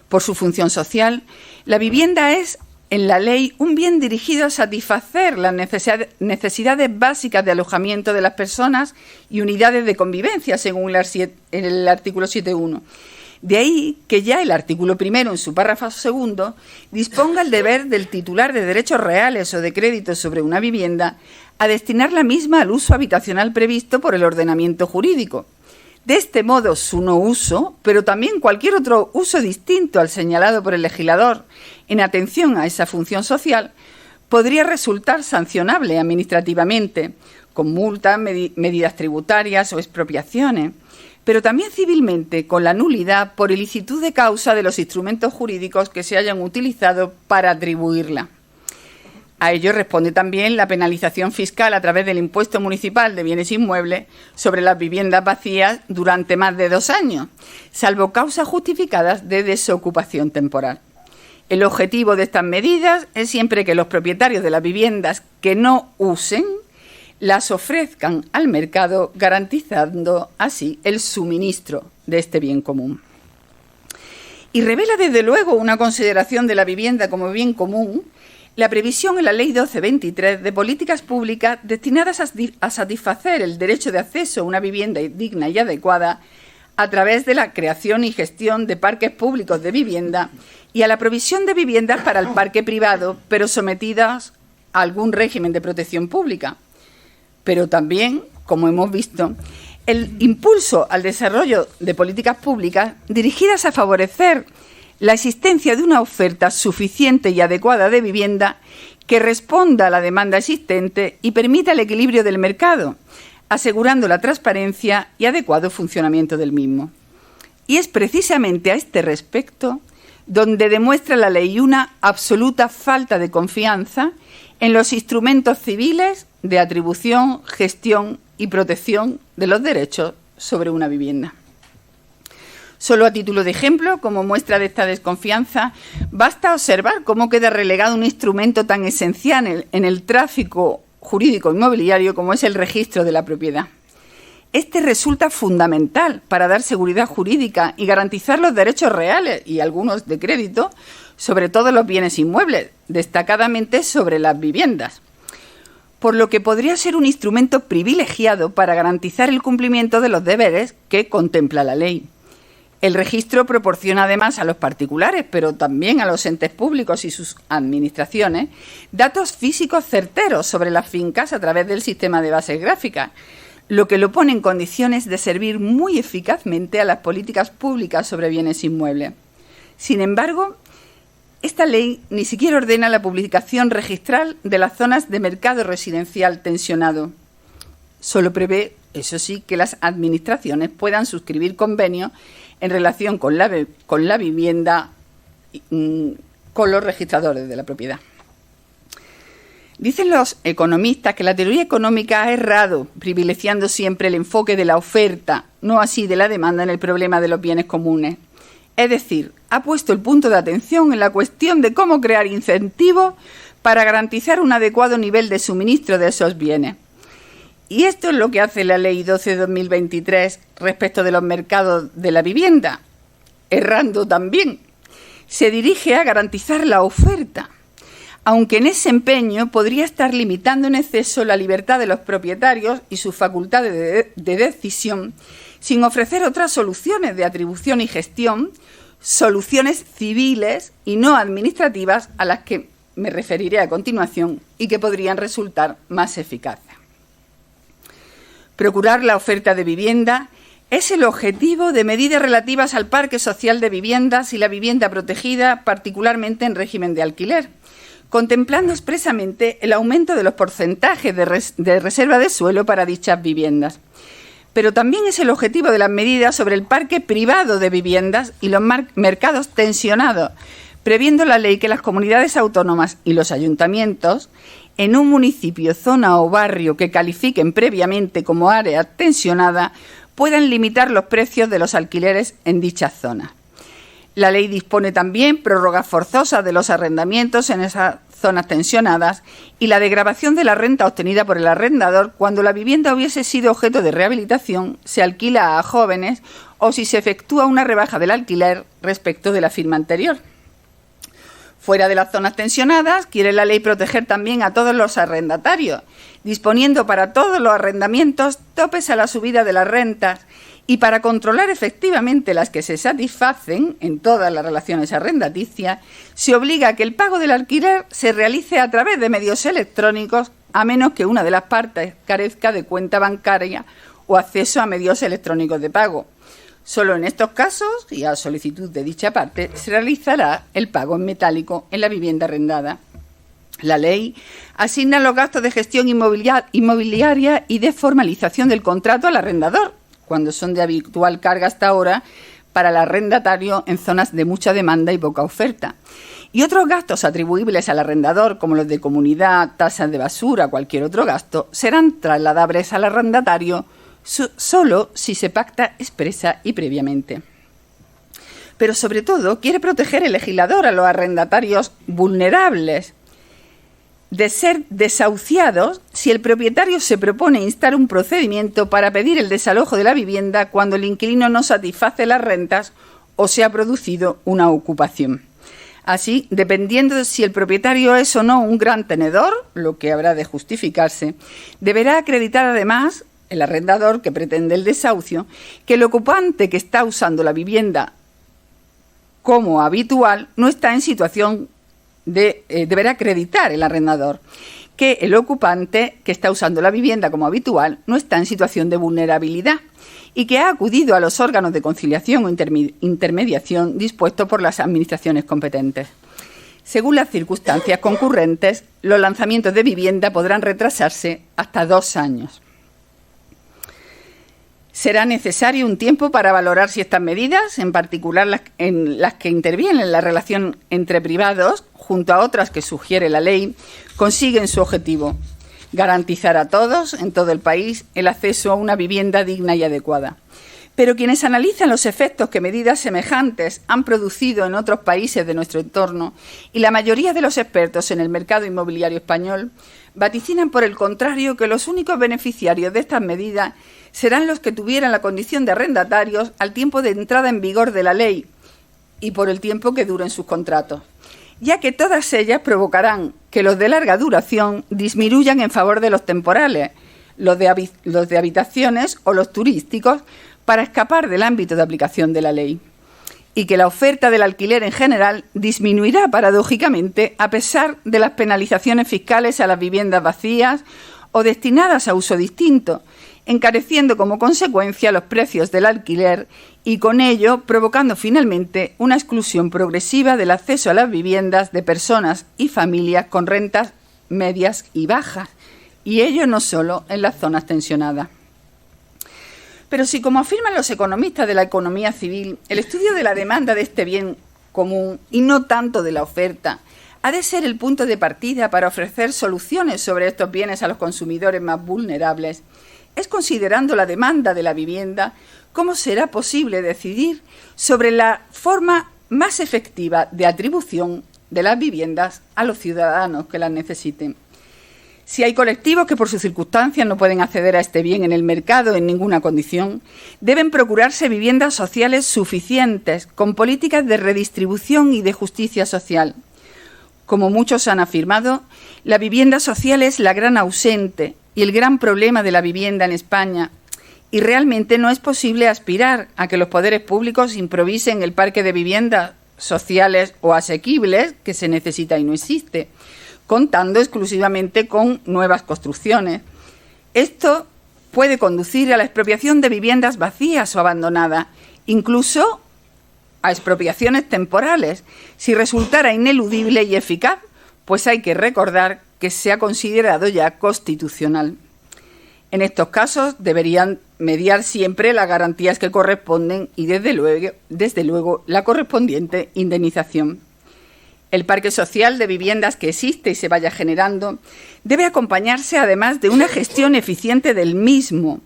Por su función social, la vivienda es, en la ley, un bien dirigido a satisfacer las necesidades básicas de alojamiento de las personas y unidades de convivencia, según el artículo 7.1. De ahí que ya el artículo primero, en su párrafo segundo, disponga el deber del titular de derechos reales o de créditos sobre una vivienda a destinar la misma al uso habitacional previsto por el ordenamiento jurídico. De este modo, su no uso, pero también cualquier otro uso distinto al señalado por el legislador en atención a esa función social, podría resultar sancionable administrativamente, con multas, medidas tributarias o expropiaciones, pero también civilmente con la nulidad por ilicitud de causa de los instrumentos jurídicos que se hayan utilizado para atribuirla. A ello responde también la penalización fiscal a través del impuesto municipal de bienes inmuebles sobre las viviendas vacías durante más de 2 años, salvo causas justificadas de desocupación temporal. El objetivo de estas medidas es siempre que los propietarios de las viviendas que no usen las ofrezcan al mercado, garantizando así el suministro de este bien común. Y revela desde luego una consideración de la vivienda como bien común la previsión en la Ley 1223 de políticas públicas destinadas a satisfacer el derecho de acceso a una vivienda digna y adecuada a través de la creación y gestión de parques públicos de vivienda y a la provisión de viviendas para el parque privado, pero sometidas a algún régimen de protección pública. Pero también, como hemos visto, el impulso al desarrollo de políticas públicas dirigidas a favorecer la existencia de una oferta suficiente y adecuada de vivienda que responda a la demanda existente y permita el equilibrio del mercado, asegurando la transparencia y adecuado funcionamiento del mismo. Y es precisamente a este respecto donde demuestra la ley una absoluta falta de confianza en los instrumentos civiles de atribución, gestión y protección de los derechos sobre una vivienda. Solo a título de ejemplo, como muestra de esta desconfianza, basta observar cómo queda relegado un instrumento tan esencial en el tráfico jurídico inmobiliario como es el registro de la propiedad. Este resulta fundamental para dar seguridad jurídica y garantizar los derechos reales y algunos de crédito sobre todos los bienes inmuebles, destacadamente sobre las viviendas, por lo que podría ser un instrumento privilegiado para garantizar el cumplimiento de los deberes que contempla la ley. El registro proporciona además a los particulares, pero también a los entes públicos y sus administraciones, datos físicos certeros sobre las fincas a través del sistema de bases gráficas, lo que lo pone en condiciones de servir muy eficazmente a las políticas públicas sobre bienes inmuebles. Sin embargo, esta ley ni siquiera ordena la publicación registral de las zonas de mercado residencial tensionado. Solo prevé, eso sí, que las administraciones puedan suscribir convenios en relación con la vivienda con los registradores de la propiedad. Dicen los economistas que la teoría económica ha errado, privilegiando siempre el enfoque de la oferta, no así de la demanda en el problema de los bienes comunes. Es decir, ha puesto el punto de atención en la cuestión de cómo crear incentivos para garantizar un adecuado nivel de suministro de esos bienes. Y esto es lo que hace la Ley 12/2023 respecto de los mercados de la vivienda, errando también. Se dirige a garantizar la oferta, aunque en ese empeño podría estar limitando en exceso la libertad de los propietarios y sus facultades de decisión, sin ofrecer otras soluciones de atribución y gestión, soluciones civiles y no administrativas a las que me referiré a continuación y que podrían resultar más eficaces. Procurar la oferta de vivienda es el objetivo de medidas relativas al parque social de viviendas y la vivienda protegida, particularmente en régimen de alquiler, contemplando expresamente el aumento de los porcentajes de reserva de suelo para dichas viviendas. Pero también es el objetivo de las medidas sobre el parque privado de viviendas y los mercados tensionados, previendo la ley que las comunidades autónomas y los ayuntamientos en un municipio, zona o barrio que califiquen previamente como área tensionada, puedan limitar los precios de los alquileres en dichas zonas. La ley dispone también prórrogas forzosas de los arrendamientos en esas zonas tensionadas y la degravación de la renta obtenida por el arrendador cuando la vivienda hubiese sido objeto de rehabilitación, se alquila a jóvenes o si se efectúa una rebaja del alquiler respecto de la firma anterior. Fuera de las zonas tensionadas, quiere la ley proteger también a todos los arrendatarios, disponiendo para todos los arrendamientos topes a la subida de las rentas y para controlar efectivamente las que se satisfacen en todas las relaciones arrendaticias, se obliga a que el pago del alquiler se realice a través de medios electrónicos, a menos que una de las partes carezca de cuenta bancaria o acceso a medios electrónicos de pago. Solo en estos casos, y a solicitud de dicha parte, se realizará el pago en metálico en la vivienda arrendada. La ley asigna los gastos de gestión inmobiliaria y de formalización del contrato al arrendador, cuando son de habitual carga hasta ahora para el arrendatario en zonas de mucha demanda y poca oferta. Y otros gastos atribuibles al arrendador, como los de comunidad, tasas de basura, cualquier otro gasto, serán trasladables al arrendatario solo si se pacta expresa y previamente. Pero sobre todo quiere proteger el legislador a los arrendatarios vulnerables de ser desahuciados si el propietario se propone instar un procedimiento para pedir el desalojo de la vivienda cuando el inquilino no satisface las rentas o se ha producido una ocupación. Así, dependiendo de si el propietario es o no un gran tenedor, lo que habrá de justificarse, deberá acreditar además el arrendador que pretende el desahucio que el ocupante que está usando la vivienda como habitual no está en situación deberá acreditar el arrendador que el ocupante que está usando la vivienda como habitual no está en situación de vulnerabilidad y que ha acudido a los órganos de conciliación o intermediación dispuestos por las administraciones competentes. Según las circunstancias concurrentes, los lanzamientos de vivienda podrán retrasarse hasta 2 años. Será necesario un tiempo para valorar si estas medidas, en particular las que intervienen en la relación entre privados, junto a otras que sugiere la ley, consiguen su objetivo: garantizar a todos, en todo el país, el acceso a una vivienda digna y adecuada. Pero quienes analizan los efectos que medidas semejantes han producido en otros países de nuestro entorno, y la mayoría de los expertos en el mercado inmobiliario español, vaticinan por el contrario que los únicos beneficiarios de estas medidas serán los que tuvieran la condición de arrendatarios al tiempo de entrada en vigor de la ley y por el tiempo que duren sus contratos, ya que todas ellas provocarán que los de larga duración disminuyan en favor de los temporales, los de habitaciones o los turísticos, para escapar del ámbito de aplicación de la ley, y que la oferta del alquiler en general disminuirá paradójicamente a pesar de las penalizaciones fiscales a las viviendas vacías o destinadas a uso distinto, encareciendo como consecuencia los precios del alquiler y con ello provocando finalmente una exclusión progresiva del acceso a las viviendas de personas y familias con rentas medias y bajas, y ello no solo en las zonas tensionadas. Pero si, como afirman los economistas de la economía civil, el estudio de la demanda de este bien común y no tanto de la oferta ha de ser el punto de partida para ofrecer soluciones sobre estos bienes a los consumidores más vulnerables, es considerando la demanda de la vivienda cómo será posible decidir sobre la forma más efectiva de atribución de las viviendas a los ciudadanos que las necesiten. Si hay colectivos que por sus circunstancias no pueden acceder a este bien en el mercado en ninguna condición, deben procurarse viviendas sociales suficientes, con políticas de redistribución y de justicia social. Como muchos han afirmado, la vivienda social es la gran ausente y el gran problema de la vivienda en España, y realmente no es posible aspirar a que los poderes públicos improvisen el parque de viviendas sociales o asequibles que se necesita y no existe, contando exclusivamente con nuevas construcciones. Esto puede conducir a la expropiación de viviendas vacías o abandonadas, incluso a expropiaciones temporales, si resultara ineludible y eficaz, pues hay que recordar que se ha considerado ya constitucional. En estos casos deberían mediar siempre las garantías que corresponden y, desde luego, la correspondiente indemnización. El parque social de viviendas que existe y se vaya generando debe acompañarse, además, de una gestión eficiente del mismo,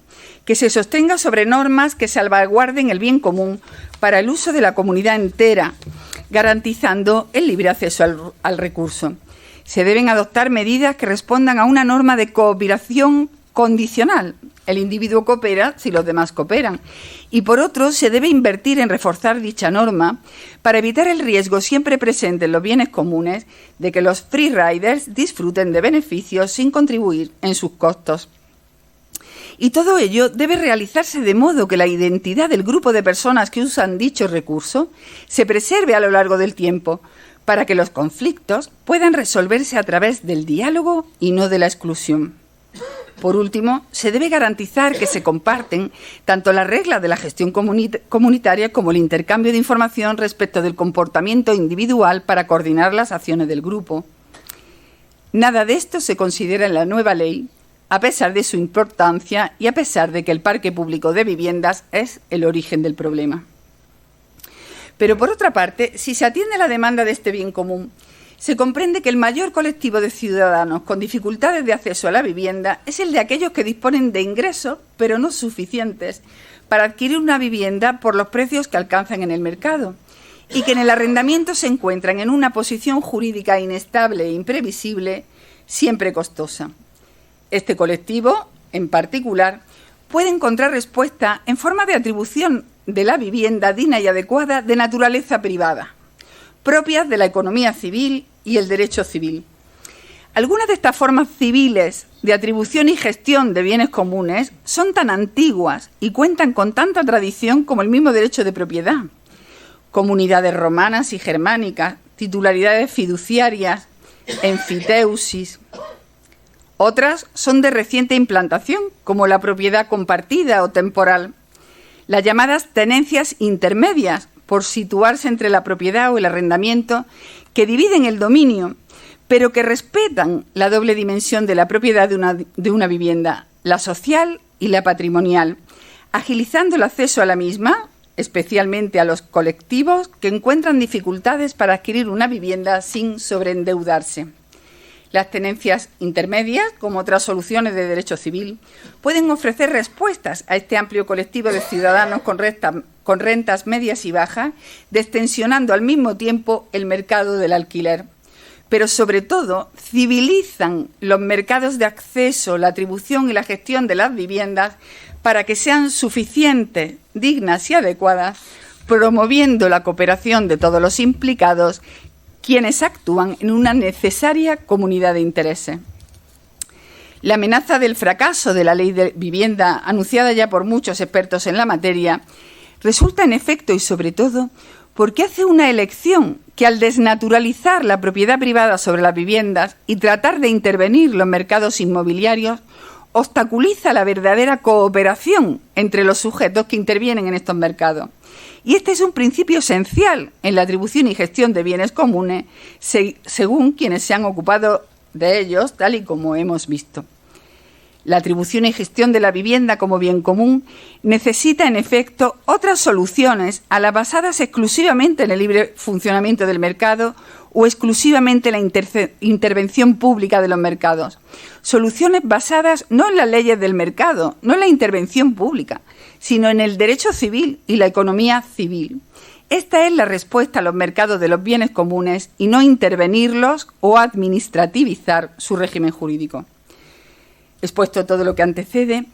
que se sostenga sobre normas que salvaguarden el bien común para el uso de la comunidad entera, garantizando el libre acceso al recurso. Se deben adoptar medidas que respondan a una norma de cooperación condicional. El individuo coopera si los demás cooperan. Y por otro, se debe invertir en reforzar dicha norma para evitar el riesgo siempre presente en los bienes comunes de que los free riders disfruten de beneficios sin contribuir en sus costos. Y todo ello debe realizarse de modo que la identidad del grupo de personas que usan dicho recurso se preserve a lo largo del tiempo, para que los conflictos puedan resolverse a través del diálogo y no de la exclusión. Por último, se debe garantizar que se comparten tanto las reglas de la gestión comunitaria como el intercambio de información respecto del comportamiento individual para coordinar las acciones del grupo. Nada de esto se considera en la nueva ley, a pesar de su importancia y a pesar de que el parque público de viviendas es el origen del problema. Pero, por otra parte, si se atiende a la demanda de este bien común, se comprende que el mayor colectivo de ciudadanos con dificultades de acceso a la vivienda es el de aquellos que disponen de ingresos, pero no suficientes, para adquirir una vivienda por los precios que alcanzan en el mercado y que en el arrendamiento se encuentran en una posición jurídica inestable e imprevisible, siempre costosa. Este colectivo, en particular, puede encontrar respuesta en forma de atribución de la vivienda digna y adecuada de naturaleza privada, propias de la economía civil y el derecho civil. Algunas de estas formas civiles de atribución y gestión de bienes comunes son tan antiguas y cuentan con tanta tradición como el mismo derecho de propiedad. Comunidades romanas y germánicas, titularidades fiduciarias, enfiteusis. Otras son de reciente implantación, como la propiedad compartida o temporal. Las llamadas tenencias intermedias, por situarse entre la propiedad o el arrendamiento, que dividen el dominio, pero que respetan la doble dimensión de la propiedad de una vivienda, la social y la patrimonial, agilizando el acceso a la misma, especialmente a los colectivos que encuentran dificultades para adquirir una vivienda sin sobreendeudarse. Las tenencias intermedias, como otras soluciones de derecho civil, pueden ofrecer respuestas a este amplio colectivo de ciudadanos con rentas medias y bajas, destensionando al mismo tiempo el mercado del alquiler. Pero, sobre todo, civilizan los mercados de acceso, la atribución y la gestión de las viviendas para que sean suficientes, dignas y adecuadas, promoviendo la cooperación de todos los implicados, quienes actúan en una necesaria comunidad de intereses. La amenaza del fracaso de la ley de vivienda, anunciada ya por muchos expertos en la materia, resulta en efecto y sobre todo porque hace una elección que, al desnaturalizar la propiedad privada sobre las viviendas y tratar de intervenir los mercados inmobiliarios, obstaculiza la verdadera cooperación entre los sujetos que intervienen en estos mercados. Y este es un principio esencial en la atribución y gestión de bienes comunes, según quienes se han ocupado de ellos, tal y como hemos visto. La atribución y gestión de la vivienda como bien común necesita, en efecto, otras soluciones a las basadas exclusivamente en el libre funcionamiento del mercado o exclusivamente en la intervención pública de los mercados. Soluciones basadas no en las leyes del mercado, no en la intervención pública, sino en el derecho civil y la economía civil. Esta es la respuesta a los mercados de los bienes comunes y no intervenirlos o administrativizar su régimen jurídico. Expuesto todo lo que antecede,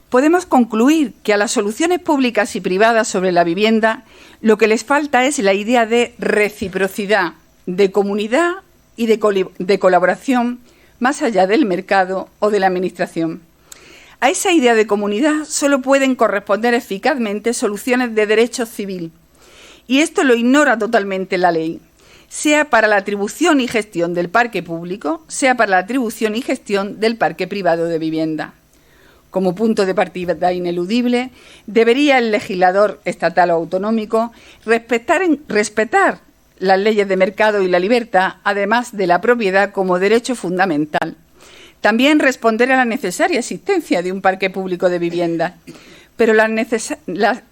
podemos concluir que a las soluciones públicas y privadas sobre la vivienda lo que les falta es la idea de reciprocidad, de comunidad y de colaboración más allá del mercado o de la administración. A esa idea de comunidad solo pueden corresponder eficazmente soluciones de derecho civil, y esto lo ignora totalmente la ley, sea para la atribución y gestión del parque público, sea para la atribución y gestión del parque privado de vivienda. Como punto de partida ineludible, debería el legislador estatal o autonómico respetar las leyes de mercado y la libertad, además de la propiedad como derecho fundamental. También responder a la necesaria existencia de un parque público de viviendas. Pero las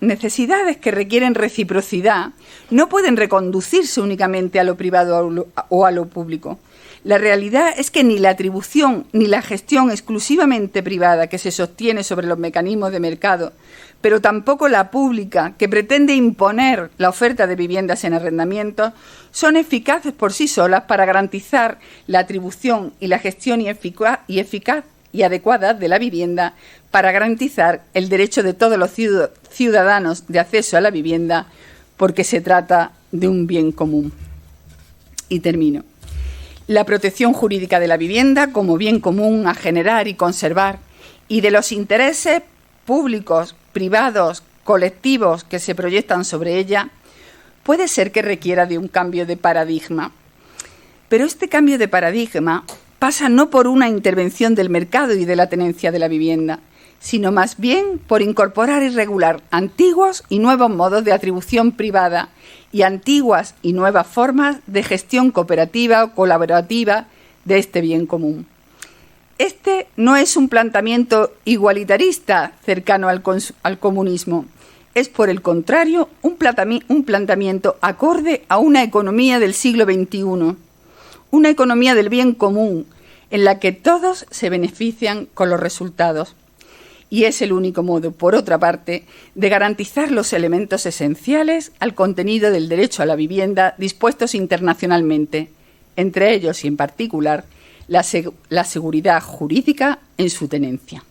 necesidades que requieren reciprocidad no pueden reconducirse únicamente a lo privado o a lo público. La realidad es que ni la atribución ni la gestión exclusivamente privada que se sostiene sobre los mecanismos de mercado, pero tampoco la pública que pretende imponer la oferta de viviendas en arrendamiento, son eficaces por sí solas para garantizar la atribución y la gestión eficaz y adecuada de la vivienda, para garantizar el derecho de todos los ciudadanos de acceso a la vivienda, porque se trata de un bien común. Y termino. La protección jurídica de la vivienda como bien común a generar y conservar y de los intereses públicos, privados, colectivos que se proyectan sobre ella, puede ser que requiera de un cambio de paradigma. Pero este cambio de paradigma pasa no por una intervención del mercado y de la tenencia de la vivienda, sino más bien por incorporar y regular antiguos y nuevos modos de atribución privada y antiguas y nuevas formas de gestión cooperativa o colaborativa de este bien común. Este no es un planteamiento igualitarista cercano al comunismo, es por el contrario un planteamiento acorde a una economía del siglo XXI, una economía del bien común en la que todos se benefician con los resultados. Y es el único modo, por otra parte, de garantizar los elementos esenciales al contenido del derecho a la vivienda dispuestos internacionalmente, entre ellos y en particular la seguridad jurídica en su tenencia.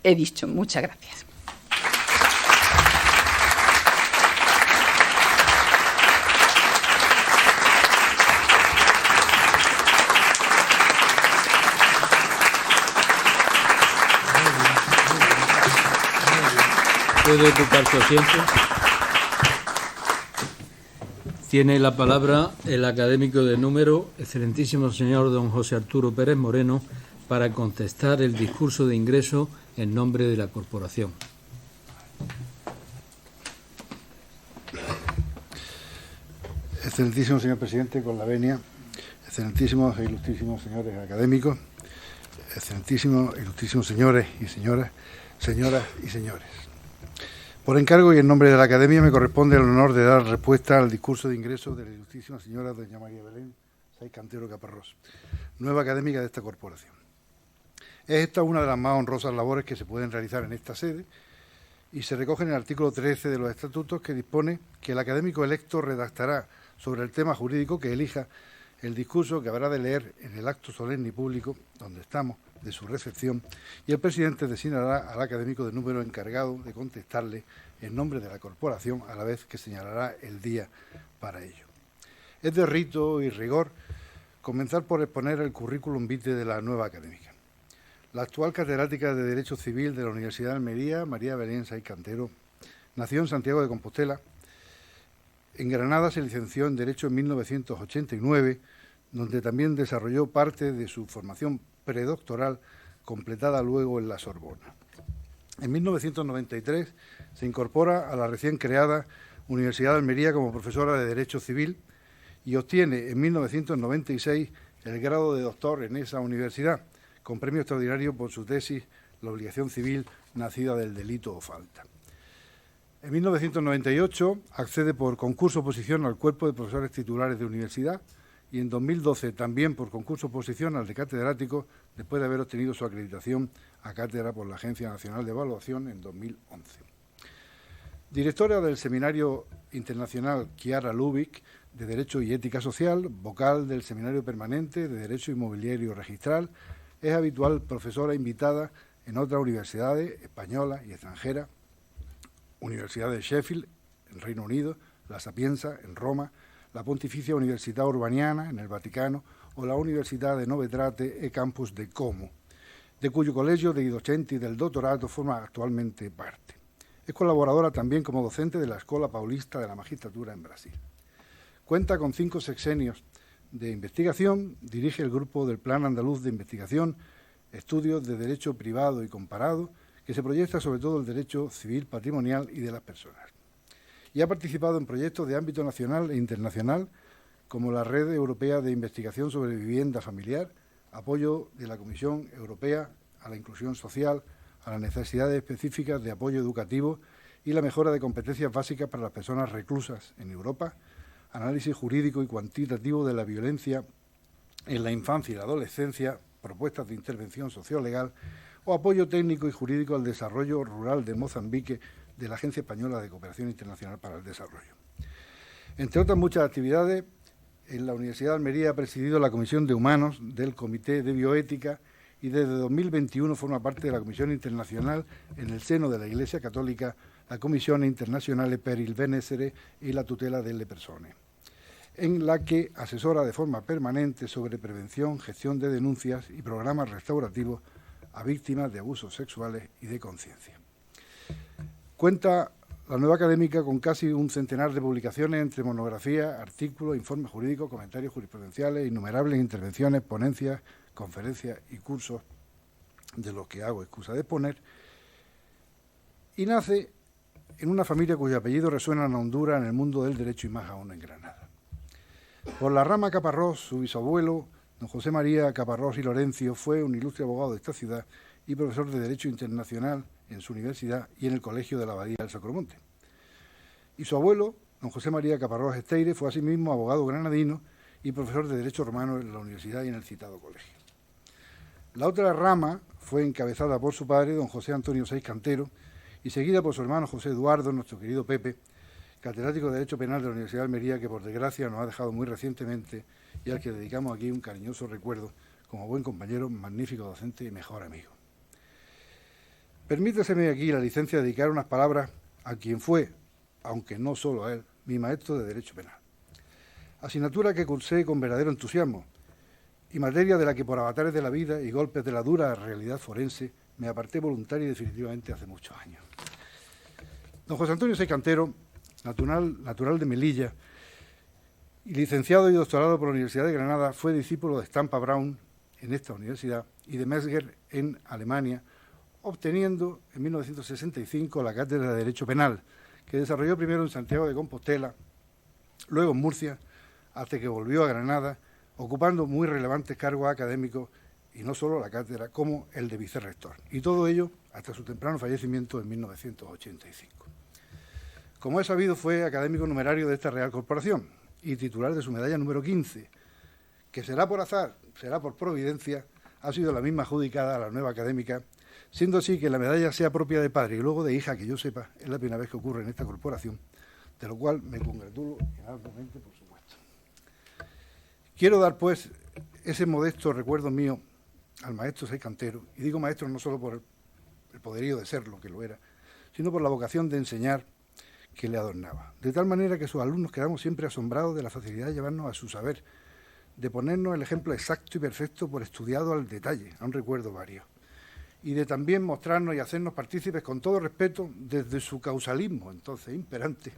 He dicho, muchas gracias. Puede ocupar su asiento. Tiene la palabra el académico de número, excelentísimo señor don José Arturo Pérez Moreno, para contestar el discurso de ingreso en nombre de la corporación. Excelentísimo señor presidente, con la venia, excelentísimos e ilustrísimos señores académicos, excelentísimos e ilustrísimos señores y señoras y señores. Por encargo y en nombre de la Academia me corresponde el honor de dar respuesta al discurso de ingreso de la ilustrísima señora doña María Belén Saiz Cantero Caparrós, nueva académica de esta corporación. Es esta una de las más honrosas labores que se pueden realizar en esta sede y se recoge en el artículo 13 de los estatutos, que dispone que el académico electo redactará sobre el tema jurídico que elija el discurso que habrá de leer en el acto solemne y público donde estamos, de su recepción, y el presidente designará al académico de número encargado de contestarle en nombre de la corporación, a la vez que señalará el día para ello. Es de rito y rigor comenzar por exponer el currículum vitae de la nueva académica. La actual catedrática de Derecho Civil de la Universidad de Almería, María Belén Saiz Cantero, nació en Santiago de Compostela. En Granada se licenció en Derecho en 1989, donde también desarrolló parte de su formación predoctoral, completada luego en la Sorbona. En 1993 se incorpora a la recién creada Universidad de Almería como profesora de Derecho Civil y obtiene en 1996 el grado de doctor en esa universidad, con premio extraordinario por su tesis La obligación civil nacida del delito o falta. En 1998 accede por concurso-oposición al cuerpo de profesores titulares de universidad y en 2012 también por concurso-oposición al de catedrático, después de haber obtenido su acreditación a cátedra por la Agencia Nacional de Evaluación en 2011. Directora del Seminario Internacional Chiara Lubich de Derecho y Ética Social, vocal del Seminario Permanente de Derecho Inmobiliario Registral, es habitual profesora invitada en otras universidades españolas y extranjeras, Universidad de Sheffield, en Reino Unido, la Sapienza, en Roma, la Pontificia Università Urbaniana, en el Vaticano, o la Universidad de Novetrate e Campus de Como, de cuyo colegio de docenti del dottorato forma actualmente parte. Es colaboradora también como docente de la Escuela Paulista de la Magistratura en Brasil. Cuenta con 5 sexenios de investigación, dirige el grupo del Plan Andaluz de Investigación, Estudios de Derecho Privado y Comparado, que se proyecta sobre todo el derecho civil, patrimonial y de las personas. Y ha participado en proyectos de ámbito nacional e internacional, como la Red Europea de Investigación sobre Vivienda Familiar, apoyo de la Comisión Europea a la inclusión social, a las necesidades específicas de apoyo educativo y la mejora de competencias básicas para las personas reclusas en Europa, análisis jurídico y cuantitativo de la violencia en la infancia y la adolescencia, propuestas de intervención sociolegal o apoyo técnico y jurídico al desarrollo rural de Mozambique de la Agencia Española de Cooperación Internacional para el Desarrollo. Entre otras muchas actividades, en la Universidad de Almería ha presidido la Comisión de Humanos del Comité de Bioética y desde 2021 forma parte de la Comisión Internacional en el seno de la Iglesia Católica, la Comisión Internacional per il Benessere y la Tutela delle Persone, en la que asesora de forma permanente sobre prevención, gestión de denuncias y programas restaurativos a víctimas de abusos sexuales y de conciencia. Cuenta la Nueva Académica con casi un centenar de publicaciones entre monografías, artículos, informes jurídicos, comentarios jurisprudenciales, innumerables intervenciones, ponencias, conferencias y cursos, de los que hago excusa de exponer, y nace en una familia cuyo apellido resuena en Honduras, en el mundo del derecho y más aún en Granada. Por la rama Caparrós, su bisabuelo, don José María Caparrós y Lorencio, fue un ilustre abogado de esta ciudad y profesor de Derecho Internacional en su universidad y en el Colegio de la Abadía del Sacromonte. Y su abuelo, don José María Caparrós Esteire, fue asimismo abogado granadino y profesor de Derecho Romano en la universidad y en el citado colegio. La otra rama fue encabezada por su padre, don José Antonio Saiz Cantero, y seguida por su hermano José Eduardo, nuestro querido Pepe, catedrático de Derecho Penal de la Universidad de Almería, que por desgracia nos ha dejado muy recientemente y al que dedicamos aquí un cariñoso recuerdo como buen compañero, magnífico docente y mejor amigo. Permítaseme aquí la licencia de dedicar unas palabras a quien fue, aunque no solo a él, mi maestro de Derecho Penal. Asignatura que cursé con verdadero entusiasmo y materia de la que por avatares de la vida y golpes de la dura realidad forense me aparté voluntario y definitivamente hace muchos años. Don José Antonio Saiz Cantero, natural de Melilla, y licenciado y doctorado por la Universidad de Granada, fue discípulo de Stampa Brown en esta universidad y de Metzger en Alemania, obteniendo en 1965 la cátedra de Derecho Penal, que desarrolló primero en Santiago de Compostela, luego en Murcia, hasta que volvió a Granada, ocupando muy relevantes cargos académicos, y no solo la cátedra, como el de vicerrector. Y todo ello hasta su temprano fallecimiento en 1985. Como es sabido, fue académico numerario de esta Real Corporación y titular de su medalla número 15, que será por azar, será por providencia, ha sido la misma adjudicada a la Nueva Académica, siendo así que la medalla sea propia de padre y luego de hija, que yo sepa, es la primera vez que ocurre en esta corporación, de lo cual me congratulo enormemente, por supuesto. Quiero dar, pues, ese modesto recuerdo mío al maestro Saiz Cantero, y digo maestro no solo por el poderío de ser lo que lo era, sino por la vocación de enseñar que le adornaba. De tal manera que sus alumnos quedamos siempre asombrados de la facilidad de llevarnos a su saber, de ponernos el ejemplo exacto y perfecto por estudiado al detalle, aún recuerdo varios, y de también mostrarnos y hacernos partícipes con todo respeto desde su causalismo, entonces imperante,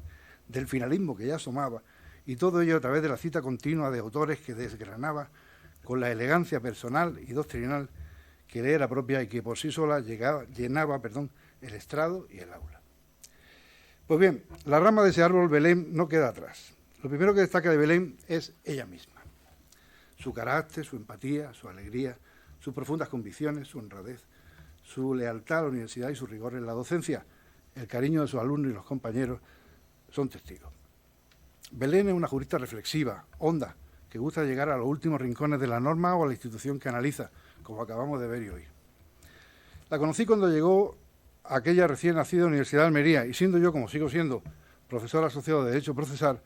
del finalismo que ya asomaba, y todo ello a través de la cita continua de autores que desgranaba con la elegancia personal y doctrinal que le era propia y que por sí sola llenaba el estrado y el aula. Pues bien, la rama de ese árbol Belén no queda atrás. Lo primero que destaca de Belén es ella misma. Su carácter, su empatía, su alegría, sus profundas convicciones, su honradez, su lealtad a la universidad y su rigor en la docencia, el cariño de sus alumnos y los compañeros son testigos. Belén es una jurista reflexiva, honda, que gusta llegar a los últimos rincones de la norma o a la institución que analiza, como acabamos de ver y oír. La conocí cuando llegó a aquella recién nacida Universidad de Almería y siendo yo, como sigo siendo, profesor asociado de Derecho Procesal,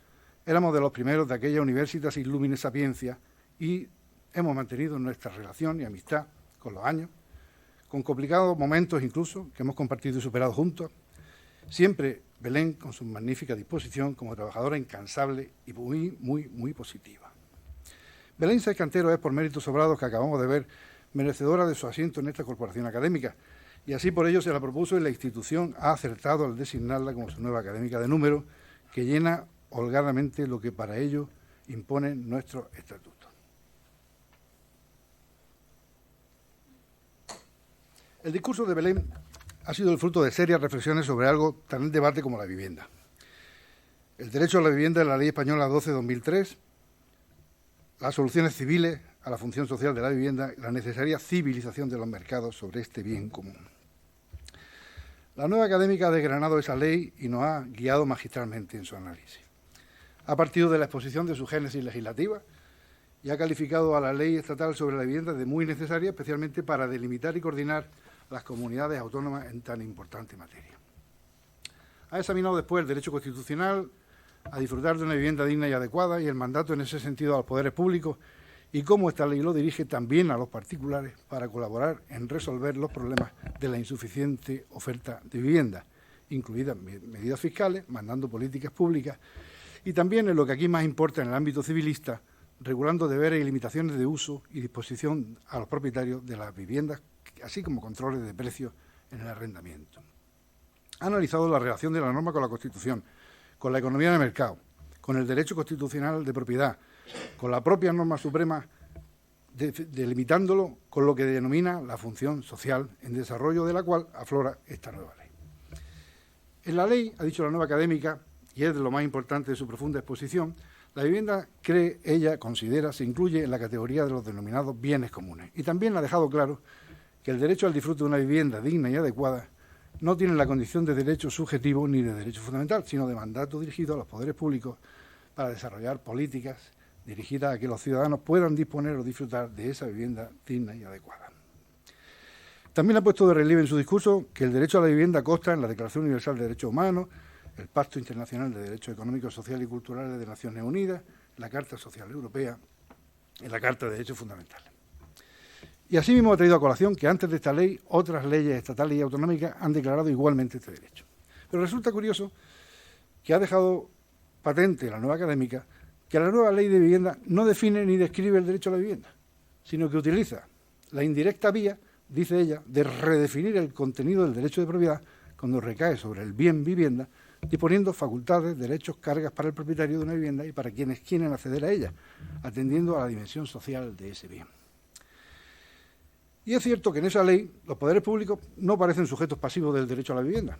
éramos de los primeros de aquella Universitas Illumine Sapientia y hemos mantenido nuestra relación y amistad con los años, con complicados momentos incluso que hemos compartido y superado juntos, siempre Belén con su magnífica disposición como trabajadora incansable y muy positiva. Belén Saiz Cantero es, por méritos sobrados que acabamos de ver, merecedora de su asiento en esta corporación académica, y así por ello se la propuso y la institución ha acertado al designarla como su nueva académica de número, que llena holgadamente lo que para ello impone nuestro estatuto. El discurso de Belén ha sido el fruto de serias reflexiones sobre algo tan en debate como la vivienda. El derecho a la vivienda de la Ley Española 12/2003, las soluciones civiles a la función social de la vivienda y la necesaria civilización de los mercados sobre este bien común. La Nueva Académica ha desgranado esa ley y nos ha guiado magistralmente en su análisis. Ha partido de la exposición de su génesis legislativa y ha calificado a la ley estatal sobre la vivienda de muy necesaria, especialmente para delimitar y coordinar las comunidades autónomas en tan importante materia. Ha examinado después el derecho constitucional a disfrutar de una vivienda digna y adecuada y el mandato en ese sentido a los poderes públicos y cómo esta ley lo dirige también a los particulares para colaborar en resolver los problemas de la insuficiente oferta de vivienda, incluidas medidas fiscales, mandando políticas públicas y también en lo que aquí más importa en el ámbito civilista, regulando deberes y limitaciones de uso y disposición a los propietarios de las viviendas así como controles de precios en el arrendamiento. Ha analizado la relación de la norma con la Constitución, con la economía de mercado, con el derecho constitucional de propiedad, con la propia norma suprema, delimitándolo con lo que denomina la función social, en desarrollo de la cual aflora esta nueva ley. En la ley, ha dicho la nueva académica, y es de lo más importante de su profunda exposición, la vivienda, cree ella, considera, se incluye en la categoría de los denominados bienes comunes. Y también ha dejado claro que el derecho al disfrute de una vivienda digna y adecuada no tiene la condición de derecho subjetivo ni de derecho fundamental, sino de mandato dirigido a los poderes públicos para desarrollar políticas dirigidas a que los ciudadanos puedan disponer o disfrutar de esa vivienda digna y adecuada. También ha puesto de relieve en su discurso que el derecho a la vivienda consta en la Declaración Universal de Derechos Humanos, el Pacto Internacional de Derechos Económicos, Sociales y Culturales de Naciones Unidas, la Carta Social Europea y la Carta de Derechos Fundamentales. Y asimismo ha traído a colación que antes de esta ley otras leyes estatales y autonómicas han declarado igualmente este derecho. Pero resulta curioso que ha dejado patente la nueva académica que la nueva ley de vivienda no define ni describe el derecho a la vivienda, sino que utiliza la indirecta vía, dice ella, de redefinir el contenido del derecho de propiedad cuando recae sobre el bien vivienda, disponiendo facultades, derechos, cargas para el propietario de una vivienda y para quienes quieren acceder a ella, atendiendo a la dimensión social de ese bien. Y es cierto que en esa ley los poderes públicos no parecen sujetos pasivos del derecho a la vivienda,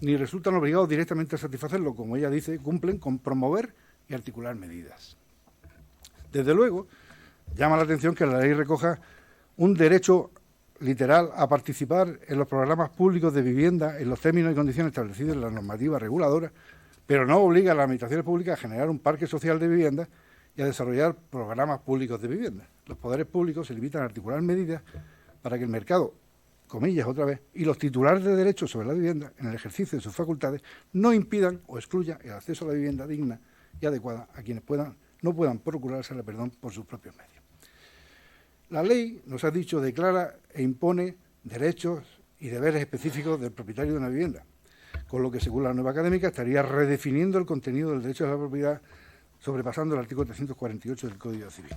ni resultan obligados directamente a satisfacerlo, como ella dice, cumplen con promover y articular medidas. Desde luego, llama la atención que la ley recoja un derecho literal a participar en los programas públicos de vivienda en los términos y condiciones establecidos en la normativa reguladora, pero no obliga a las administraciones públicas a generar un parque social de vivienda y a desarrollar programas públicos de vivienda. Los poderes públicos se limitan a articular medidas para que el mercado, comillas otra vez, y los titulares de derechos sobre la vivienda, en el ejercicio de sus facultades, no impidan o excluyan el acceso a la vivienda digna y adecuada a quienes no puedan procurársela, por sus propios medios. La ley, nos ha dicho, declara e impone derechos y deberes específicos del propietario de una vivienda, con lo que, según la nueva académica, estaría redefiniendo el contenido del derecho a la propiedad, sobrepasando el artículo 348 del Código Civil.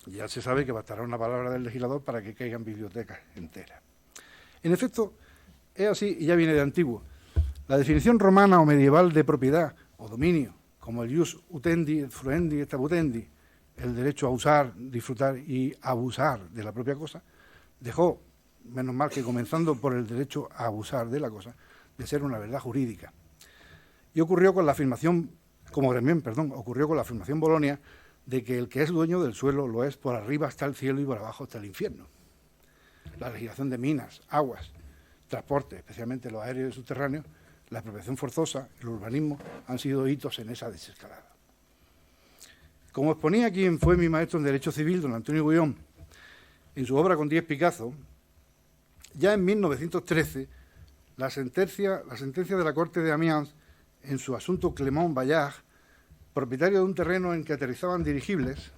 Ya se sabe que bastará una palabra del legislador para que caigan bibliotecas enteras. En efecto, es así y ya viene de antiguo. La definición romana o medieval de propiedad o dominio, como el ius utendi, et fruendi, et abutendi, el derecho a usar, disfrutar y abusar de la propia cosa, dejó, menos mal que comenzando por el derecho a abusar de la cosa, de ser una verdad jurídica. Y ocurrió con la afirmación Bolonia de que el que es dueño del suelo lo es por arriba hasta el cielo y por abajo hasta el infierno. La legislación de minas, aguas, transporte, especialmente los aéreos y subterráneos, la expropiación forzosa, el urbanismo, han sido hitos en esa desescalada. Como exponía quien fue mi maestro en Derecho Civil, don Antonio Guión, en su obra Con 10 Picazo, ya en 1913, la sentencia de la Corte de Amiens, en su asunto Clément Ballard, propietario de un terreno en que aterrizaban dirigibles,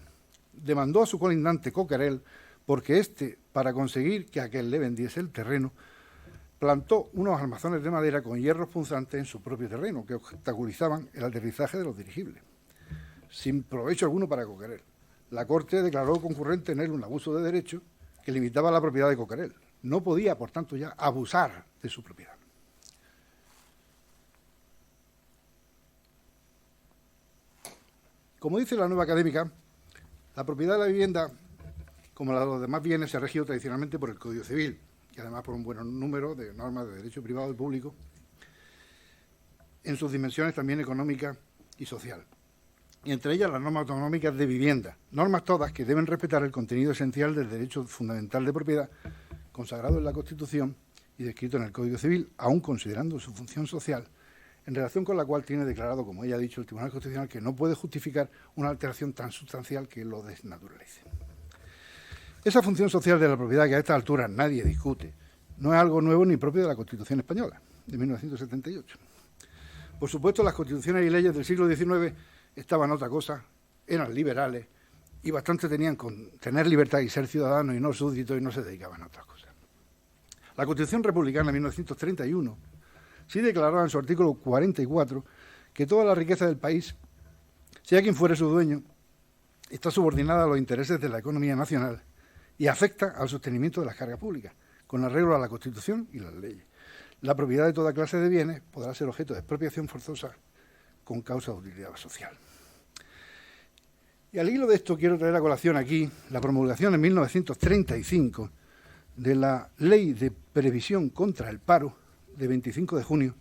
demandó a su colindante Coquerel porque éste, para conseguir que aquel le vendiese el terreno, plantó unos armazones de madera con hierros punzantes en su propio terreno que obstaculizaban el aterrizaje de los dirigibles, sin provecho alguno para Coquerel. La Corte declaró concurrente en él un abuso de derecho que limitaba la propiedad de Coquerel. No podía, por tanto, ya abusar de su propiedad. Como dice la nueva académica, la propiedad de la vivienda, como la de los demás bienes, se ha regido tradicionalmente por el Código Civil y además por un buen número de normas de derecho privado y público, en sus dimensiones también económica y social. Y entre ellas las normas autonómicas de vivienda, normas todas que deben respetar el contenido esencial del derecho fundamental de propiedad, consagrado en la Constitución y descrito en el Código Civil, aun considerando su función social, en relación con la cual tiene declarado, como ella ha dicho, el Tribunal Constitucional, que no puede justificar una alteración tan sustancial que lo desnaturalice. Esa función social de la propiedad, que a estas alturas nadie discute, no es algo nuevo ni propio de la Constitución española, de 1978. Por supuesto, las constituciones y leyes del siglo XIX estaban otra cosa, eran liberales y bastante tenían con tener libertad y ser ciudadanos y no súbditos y no se dedicaban a otras cosas. La Constitución Republicana de 1931 sí declaraba en su artículo 44 que toda la riqueza del país, sea quien fuere su dueño, está subordinada a los intereses de la economía nacional y afecta al sostenimiento de las cargas públicas, con arreglo a la Constitución y las leyes. La propiedad de toda clase de bienes podrá ser objeto de expropiación forzosa con causa de utilidad social. Y al hilo de esto quiero traer a colación aquí la promulgación en 1935 de la Ley de Previsión contra el Paro de 25 de junio,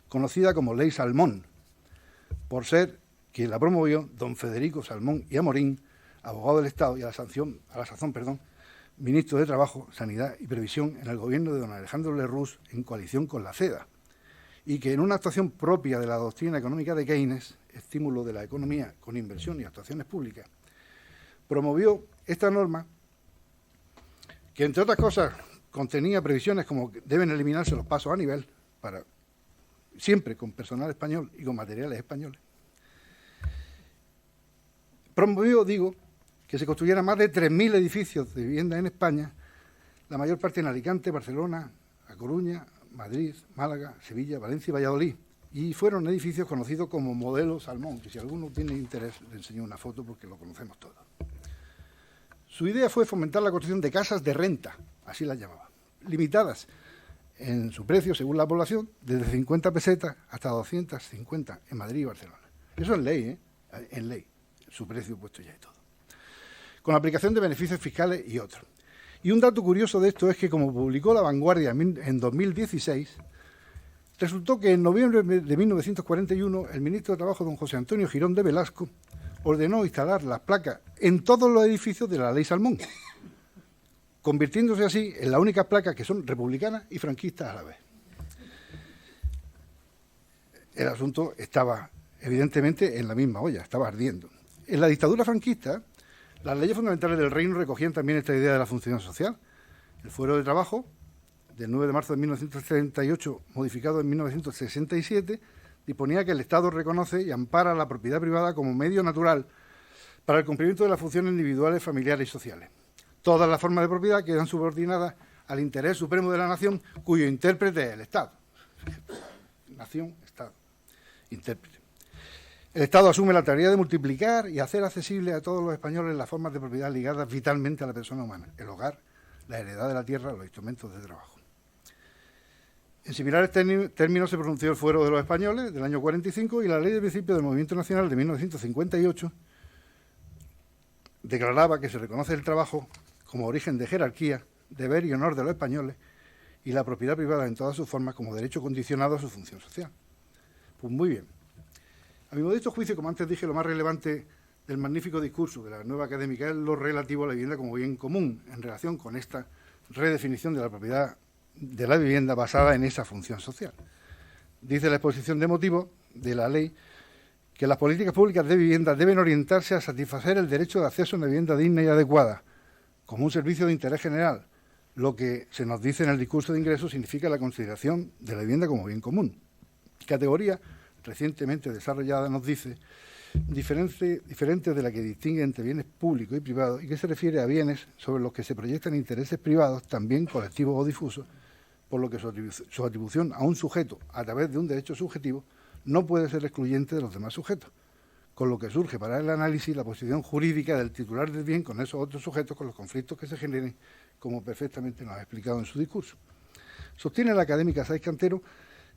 conocida como Ley Salmón, por ser quien la promovió don Federico Salmón y Amorín, abogado del Estado y a la sazón, ministro de Trabajo, Sanidad y Previsión en el gobierno de don Alejandro Lerroux en coalición con la CEDA, y que en una actuación propia de la doctrina económica de Keynes, estímulo de la economía con inversión y actuaciones públicas, promovió esta norma que, entre otras cosas, contenía previsiones como que deben eliminarse los pasos a nivel, siempre con personal español y con materiales españoles. Promovió, que se construyeran más de 3.000 edificios de vivienda en España, la mayor parte en Alicante, Barcelona, A Coruña, Madrid, Málaga, Sevilla, Valencia y Valladolid. Y fueron edificios conocidos como modelo Salmón, que si alguno tiene interés le enseño una foto porque lo conocemos todos. Su idea fue fomentar la construcción de casas de renta, así las llamaba, limitadas en su precio según la población, desde 50 pesetas hasta 250 en Madrid y Barcelona. Eso en ley, en ley, su precio puesto ya y todo. Con la aplicación de beneficios fiscales y otros. Y un dato curioso de esto es que, como publicó La Vanguardia en 2016, resultó que en noviembre de 1941 el ministro de Trabajo, don José Antonio Girón de Velasco, ordenó instalar las placas en todos los edificios de la Ley Salmón, convirtiéndose así en las únicas placas que son republicanas y franquistas a la vez. El asunto estaba, evidentemente, en la misma olla, estaba ardiendo. En la dictadura franquista, las leyes fundamentales del reino recogían también esta idea de la función social. El Fuero de Trabajo, del 9 de marzo de 1938, modificado en 1967, disponía que el Estado reconoce y ampara la propiedad privada como medio natural para el cumplimiento de las funciones individuales, familiares y sociales. Todas las formas de propiedad quedan subordinadas al interés supremo de la nación, cuyo intérprete es el Estado. Nación, Estado, intérprete. El Estado asume la tarea de multiplicar y hacer accesible a todos los españoles las formas de propiedad ligadas vitalmente a la persona humana, el hogar, la heredad de la tierra, los instrumentos de trabajo. En similares términos se pronunció el Fuero de los Españoles del año 45 y la Ley de Principios del Movimiento Nacional de 1958 declaraba que se reconoce el trabajo como origen de jerarquía, deber y honor de los españoles y la propiedad privada en todas sus formas como derecho condicionado a su función social. Pues muy bien. A mi modesto juicio, como antes dije, lo más relevante del magnífico discurso de la nueva académica es lo relativo a la vivienda como bien común en relación con esta redefinición de la propiedad de la vivienda basada en esa función social. Dice la exposición de motivos de la ley que las políticas públicas de vivienda deben orientarse a satisfacer el derecho de acceso a una vivienda digna y adecuada como un servicio de interés general. Lo que se nos dice en el discurso de ingresos significa la consideración de la vivienda como bien común. Categoría recientemente desarrollada, nos dice, diferente de la que distingue entre bienes públicos y privados y que se refiere a bienes sobre los que se proyectan intereses privados, también colectivos o difusos, por lo que su atribución a un sujeto a través de un derecho subjetivo no puede ser excluyente de los demás sujetos, con lo que surge para el análisis la posición jurídica del titular del bien con esos otros sujetos, con los conflictos que se generen, como perfectamente nos ha explicado en su discurso. Sostiene la académica Sáez Cantero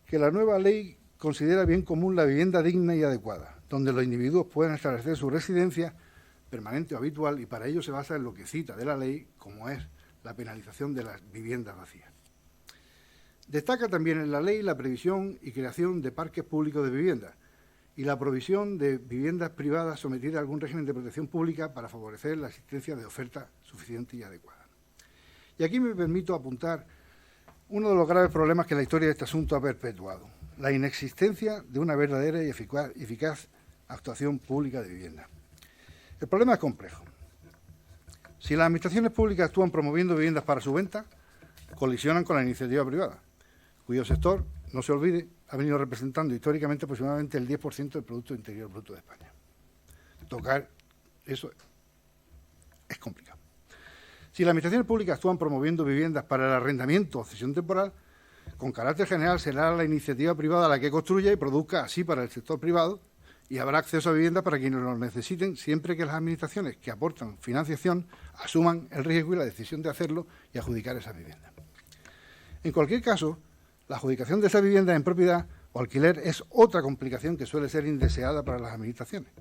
que la nueva ley considera bien común la vivienda digna y adecuada, donde los individuos puedan establecer su residencia permanente o habitual, y para ello se basa en lo que cita de la ley, como es la penalización de las viviendas vacías. Destaca también en la ley la previsión y creación de parques públicos de vivienda y la provisión de viviendas privadas sometidas a algún régimen de protección pública para favorecer la existencia de oferta suficiente y adecuada. Y aquí me permito apuntar uno de los graves problemas que la historia de este asunto ha perpetuado: la inexistencia de una verdadera y eficaz actuación pública de vivienda. El problema es complejo. Si las administraciones públicas actúan promoviendo viviendas para su venta, colisionan con la iniciativa privada, cuyo sector, no se olvide, ha venido representando históricamente aproximadamente el 10% del Producto Interior Bruto de España. Tocar eso es complicado. Si las administraciones públicas actúan promoviendo viviendas para el arrendamiento o cesión temporal, con carácter general será la iniciativa privada la que construya y produzca así para el sector privado y habrá acceso a vivienda para quienes lo necesiten, siempre que las administraciones que aportan financiación asuman el riesgo y la decisión de hacerlo y adjudicar esas viviendas. En cualquier caso, la adjudicación de esas viviendas en propiedad o alquiler es otra complicación que suele ser indeseada para las administraciones.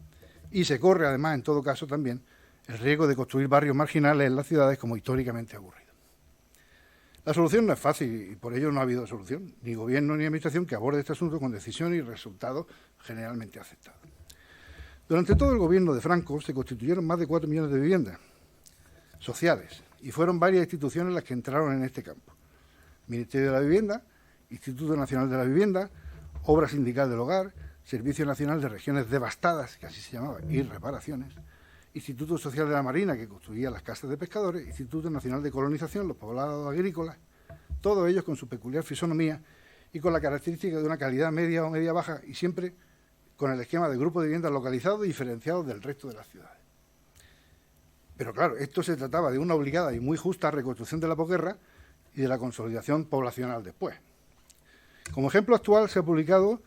Y se corre, además, en todo caso también, el riesgo de construir barrios marginales en las ciudades, como históricamente ha ocurrido. La solución no es fácil y por ello no ha habido solución, ni gobierno ni administración que aborde este asunto con decisión y resultados generalmente aceptados. Durante todo el gobierno de Franco se constituyeron más de 4 millones de viviendas sociales y fueron varias instituciones las que entraron en este campo. Ministerio de la Vivienda, Instituto Nacional de la Vivienda, Obra Sindical del Hogar, Servicio Nacional de Regiones Devastadas, que así se llamaba, y Reparaciones, Instituto Social de la Marina, que construía las casas de pescadores, Instituto Nacional de Colonización, los poblados agrícolas, todos ellos con su peculiar fisonomía y con la característica de una calidad media o media baja y siempre con el esquema de grupos de viviendas localizados y diferenciados del resto de las ciudades. Pero claro, esto se trataba de una obligada y muy justa reconstrucción de la posguerra y de la consolidación poblacional después. Como ejemplo actual se ha publicado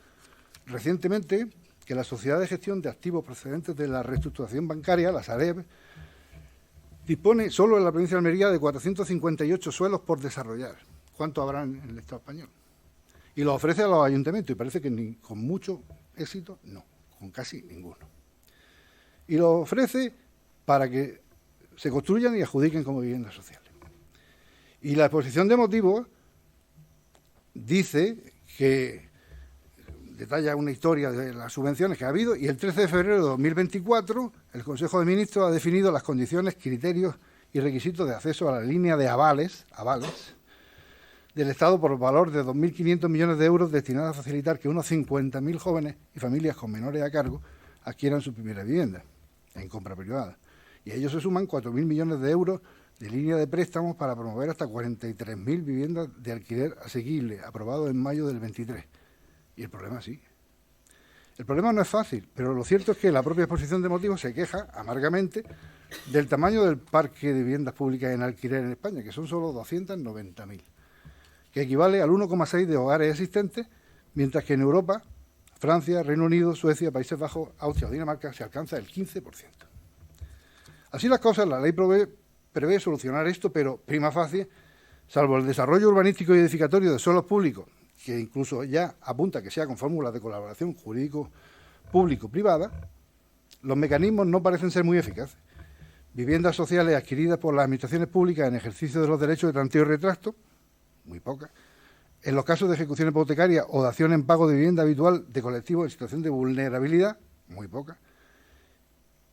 recientemente que la Sociedad de Gestión de Activos Procedentes de la Reestructuración Bancaria, la Sareb, dispone solo en la provincia de Almería de 458 suelos por desarrollar. ¿Cuánto habrán en el Estado español? Y lo ofrece a los ayuntamientos y parece que ni con mucho éxito, no, con casi ninguno. Y lo ofrece para que se construyan y adjudiquen como viviendas sociales. Y la exposición de motivos dice que detalla una historia de las subvenciones que ha habido y el 13 de febrero de 2024 el Consejo de Ministros ha definido las condiciones, criterios y requisitos de acceso a la línea de avales del Estado por valor de 2.500 millones de euros destinados a facilitar que unos 50.000 jóvenes y familias con menores a cargo adquieran su primera vivienda en compra privada. Y a ellos se suman 4.000 millones de euros de línea de préstamos para promover hasta 43.000 viviendas de alquiler asequible, aprobado en mayo del 23. Y el problema sigue. El problema no es fácil, pero lo cierto es que la propia exposición de motivos se queja amargamente del tamaño del parque de viviendas públicas en alquiler en España, que son solo 290.000, que equivale al 1,6 de hogares existentes, mientras que en Europa, Francia, Reino Unido, Suecia, Países Bajos, Austria o Dinamarca se alcanza el 15%. Así las cosas, la ley prevé solucionar esto, pero prima facie, salvo el desarrollo urbanístico y edificatorio de suelos públicos, que incluso ya apunta que sea con fórmulas de colaboración jurídico público-privada, los mecanismos no parecen ser muy eficaces. Viviendas sociales adquiridas por las administraciones públicas en ejercicio de los derechos de tanteo y retracto, muy pocas. En los casos de ejecución hipotecaria o de acción en pago de vivienda habitual de colectivos en situación de vulnerabilidad, muy pocas.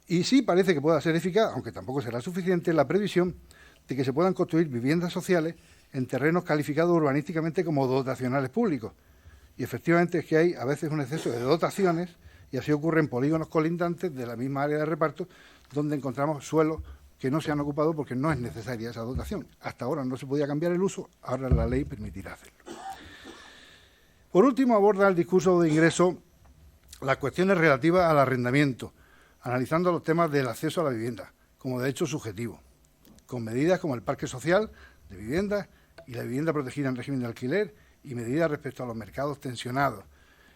Y sí parece que pueda ser eficaz, aunque tampoco será suficiente, la previsión de que se puedan construir viviendas sociales en terrenos calificados urbanísticamente como dotacionales públicos. Y efectivamente es que hay a veces un exceso de dotaciones, y así ocurre en polígonos colindantes de la misma área de reparto, donde encontramos suelos que no se han ocupado porque no es necesaria esa dotación. Hasta ahora no se podía cambiar el uso, ahora la ley permitirá hacerlo. Por último, aborda el discurso de ingreso las cuestiones relativas al arrendamiento, analizando los temas del acceso a la vivienda como derecho subjetivo, con medidas como el parque social de viviendas y la vivienda protegida en régimen de alquiler y medidas respecto a los mercados tensionados,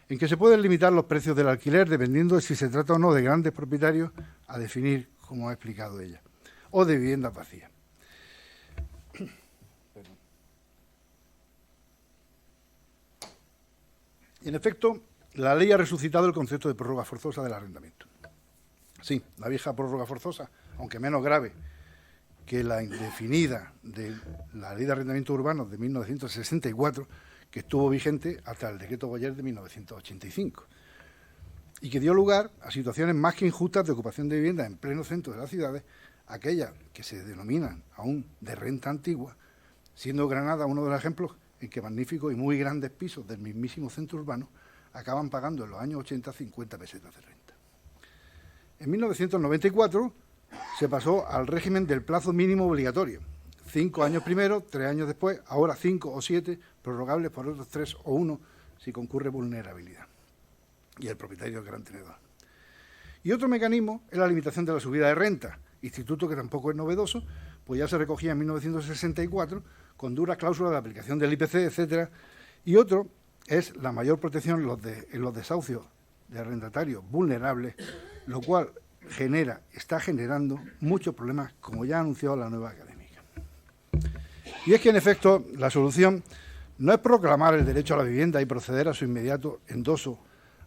en que se pueden limitar los precios del alquiler dependiendo de si se trata o no de grandes propietarios, a definir, como ha explicado ella, o de viviendas vacías. Y en efecto, la ley ha resucitado el concepto de prórroga forzosa del arrendamiento. Sí, la vieja prórroga forzosa, aunque menos grave que la indefinida de la Ley de Arrendamiento Urbano de 1964, que estuvo vigente hasta el Decreto Boyer de 1985, y que dio lugar a situaciones más que injustas de ocupación de viviendas en pleno centro de las ciudades, aquellas que se denominan aún de renta antigua, siendo Granada uno de los ejemplos en que magníficos y muy grandes pisos del mismísimo centro urbano acaban pagando en los años 80 50 pesetas de renta. En 1994 se pasó al régimen del plazo mínimo obligatorio. 5 años primero, 3 años después, ahora 5 o 7, prorrogables por otros 3 o 1 si concurre vulnerabilidad. Y el propietario es gran tenedor. Y otro mecanismo es la limitación de la subida de renta, instituto que tampoco es novedoso, pues ya se recogía en 1964 con duras cláusulas de aplicación del IPC, etcétera. Y otro es la mayor protección en los desahucios de arrendatarios vulnerables, lo cual está generando muchos problemas, como ya ha anunciado la nueva académica. Y es que, en efecto, la solución no es proclamar el derecho a la vivienda y proceder a su inmediato endoso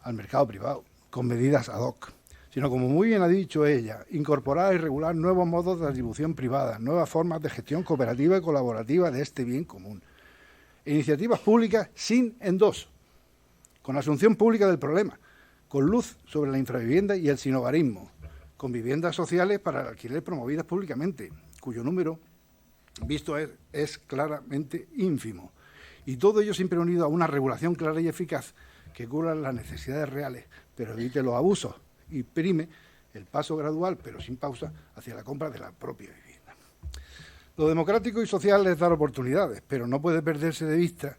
al mercado privado, con medidas ad hoc, sino, como muy bien ha dicho ella, incorporar y regular nuevos modos de atribución privada, nuevas formas de gestión cooperativa y colaborativa de este bien común, iniciativas públicas sin endoso, con asunción pública del problema, con luz sobre la infravivienda y el sinogarismo, con viviendas sociales para el alquiler promovidas públicamente, cuyo número visto es claramente ínfimo. Y todo ello siempre unido a una regulación clara y eficaz que cubra las necesidades reales, pero evite los abusos y prime el paso gradual, pero sin pausa, hacia la compra de la propia vivienda. Lo democrático y social es dar oportunidades, pero no puede perderse de vista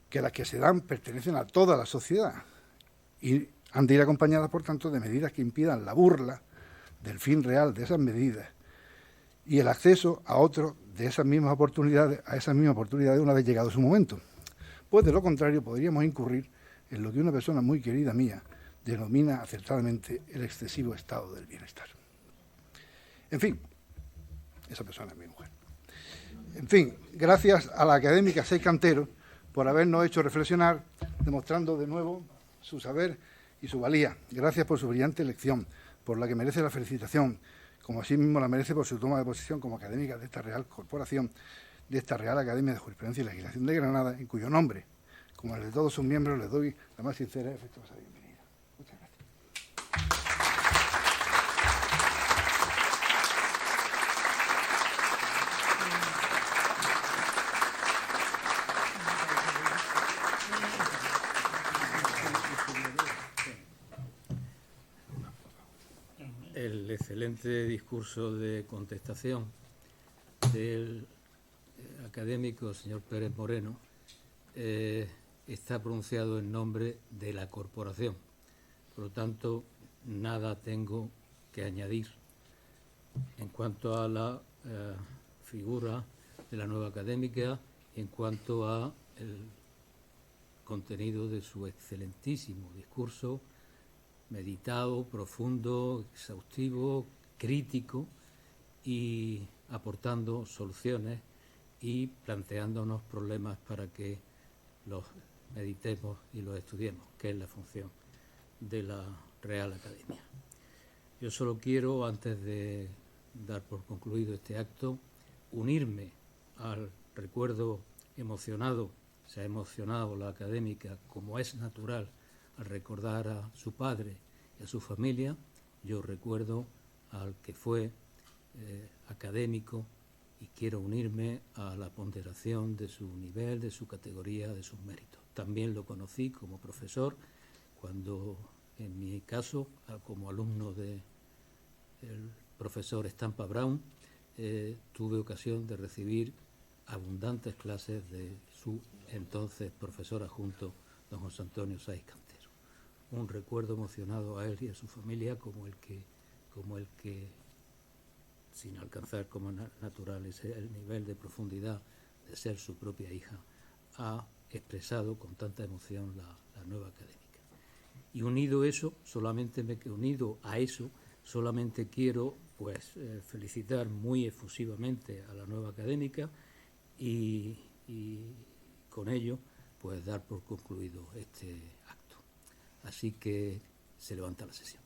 que las que se dan pertenecen a toda la sociedad y han de ir acompañadas, por tanto, de medidas que impidan la burla del fin real de esas medidas y el acceso a otros de esas mismas oportunidades, una vez llegado su momento. Pues de lo contrario podríamos incurrir en lo que una persona muy querida mía denomina acertadamente el excesivo estado del bienestar. En fin, esa persona es mi mujer. En fin, gracias a la académica Sei Cantero por habernos hecho reflexionar, demostrando de nuevo su saber y su valía. Gracias por su brillante lección, por la que merece la felicitación, como asimismo la merece por su toma de posición como académica de esta Real Corporación, de esta Real Academia de Jurisprudencia y Legislación de Granada, en cuyo nombre, como el de todos sus miembros, les doy la más sincera y afectuosa bienvenida. Muchas gracias. El excelente discurso de contestación del académico señor Pérez Moreno está pronunciado en nombre de la corporación. Por lo tanto, nada tengo que añadir en cuanto a la figura de la nueva académica y en cuanto a el contenido de su excelentísimo discurso, meditado, profundo, exhaustivo, crítico y aportando soluciones y planteándonos problemas para que los meditemos y los estudiemos, que es la función de la Real Academia. Yo solo quiero, antes de dar por concluido este acto, unirme al recuerdo emocionado. Se ha emocionado la académica, como es natural, al recordar a su padre y a su familia. Yo recuerdo al que fue académico y quiero unirme a la ponderación de su nivel, de su categoría, de sus méritos. También lo conocí como profesor cuando, en mi caso, como alumno del profesor Estampa Brown, tuve ocasión de recibir abundantes clases de su entonces profesor adjunto, don José Antonio Sáiz Cantero. Un recuerdo emocionado a él y a su familia como el que sin alcanzar como natural el nivel de profundidad de ser su propia hija, ha expresado con tanta emoción la nueva académica. Y unido a eso, solamente quiero felicitar muy efusivamente a la nueva académica y con ello dar por concluido este acto. Así que se levanta la sesión.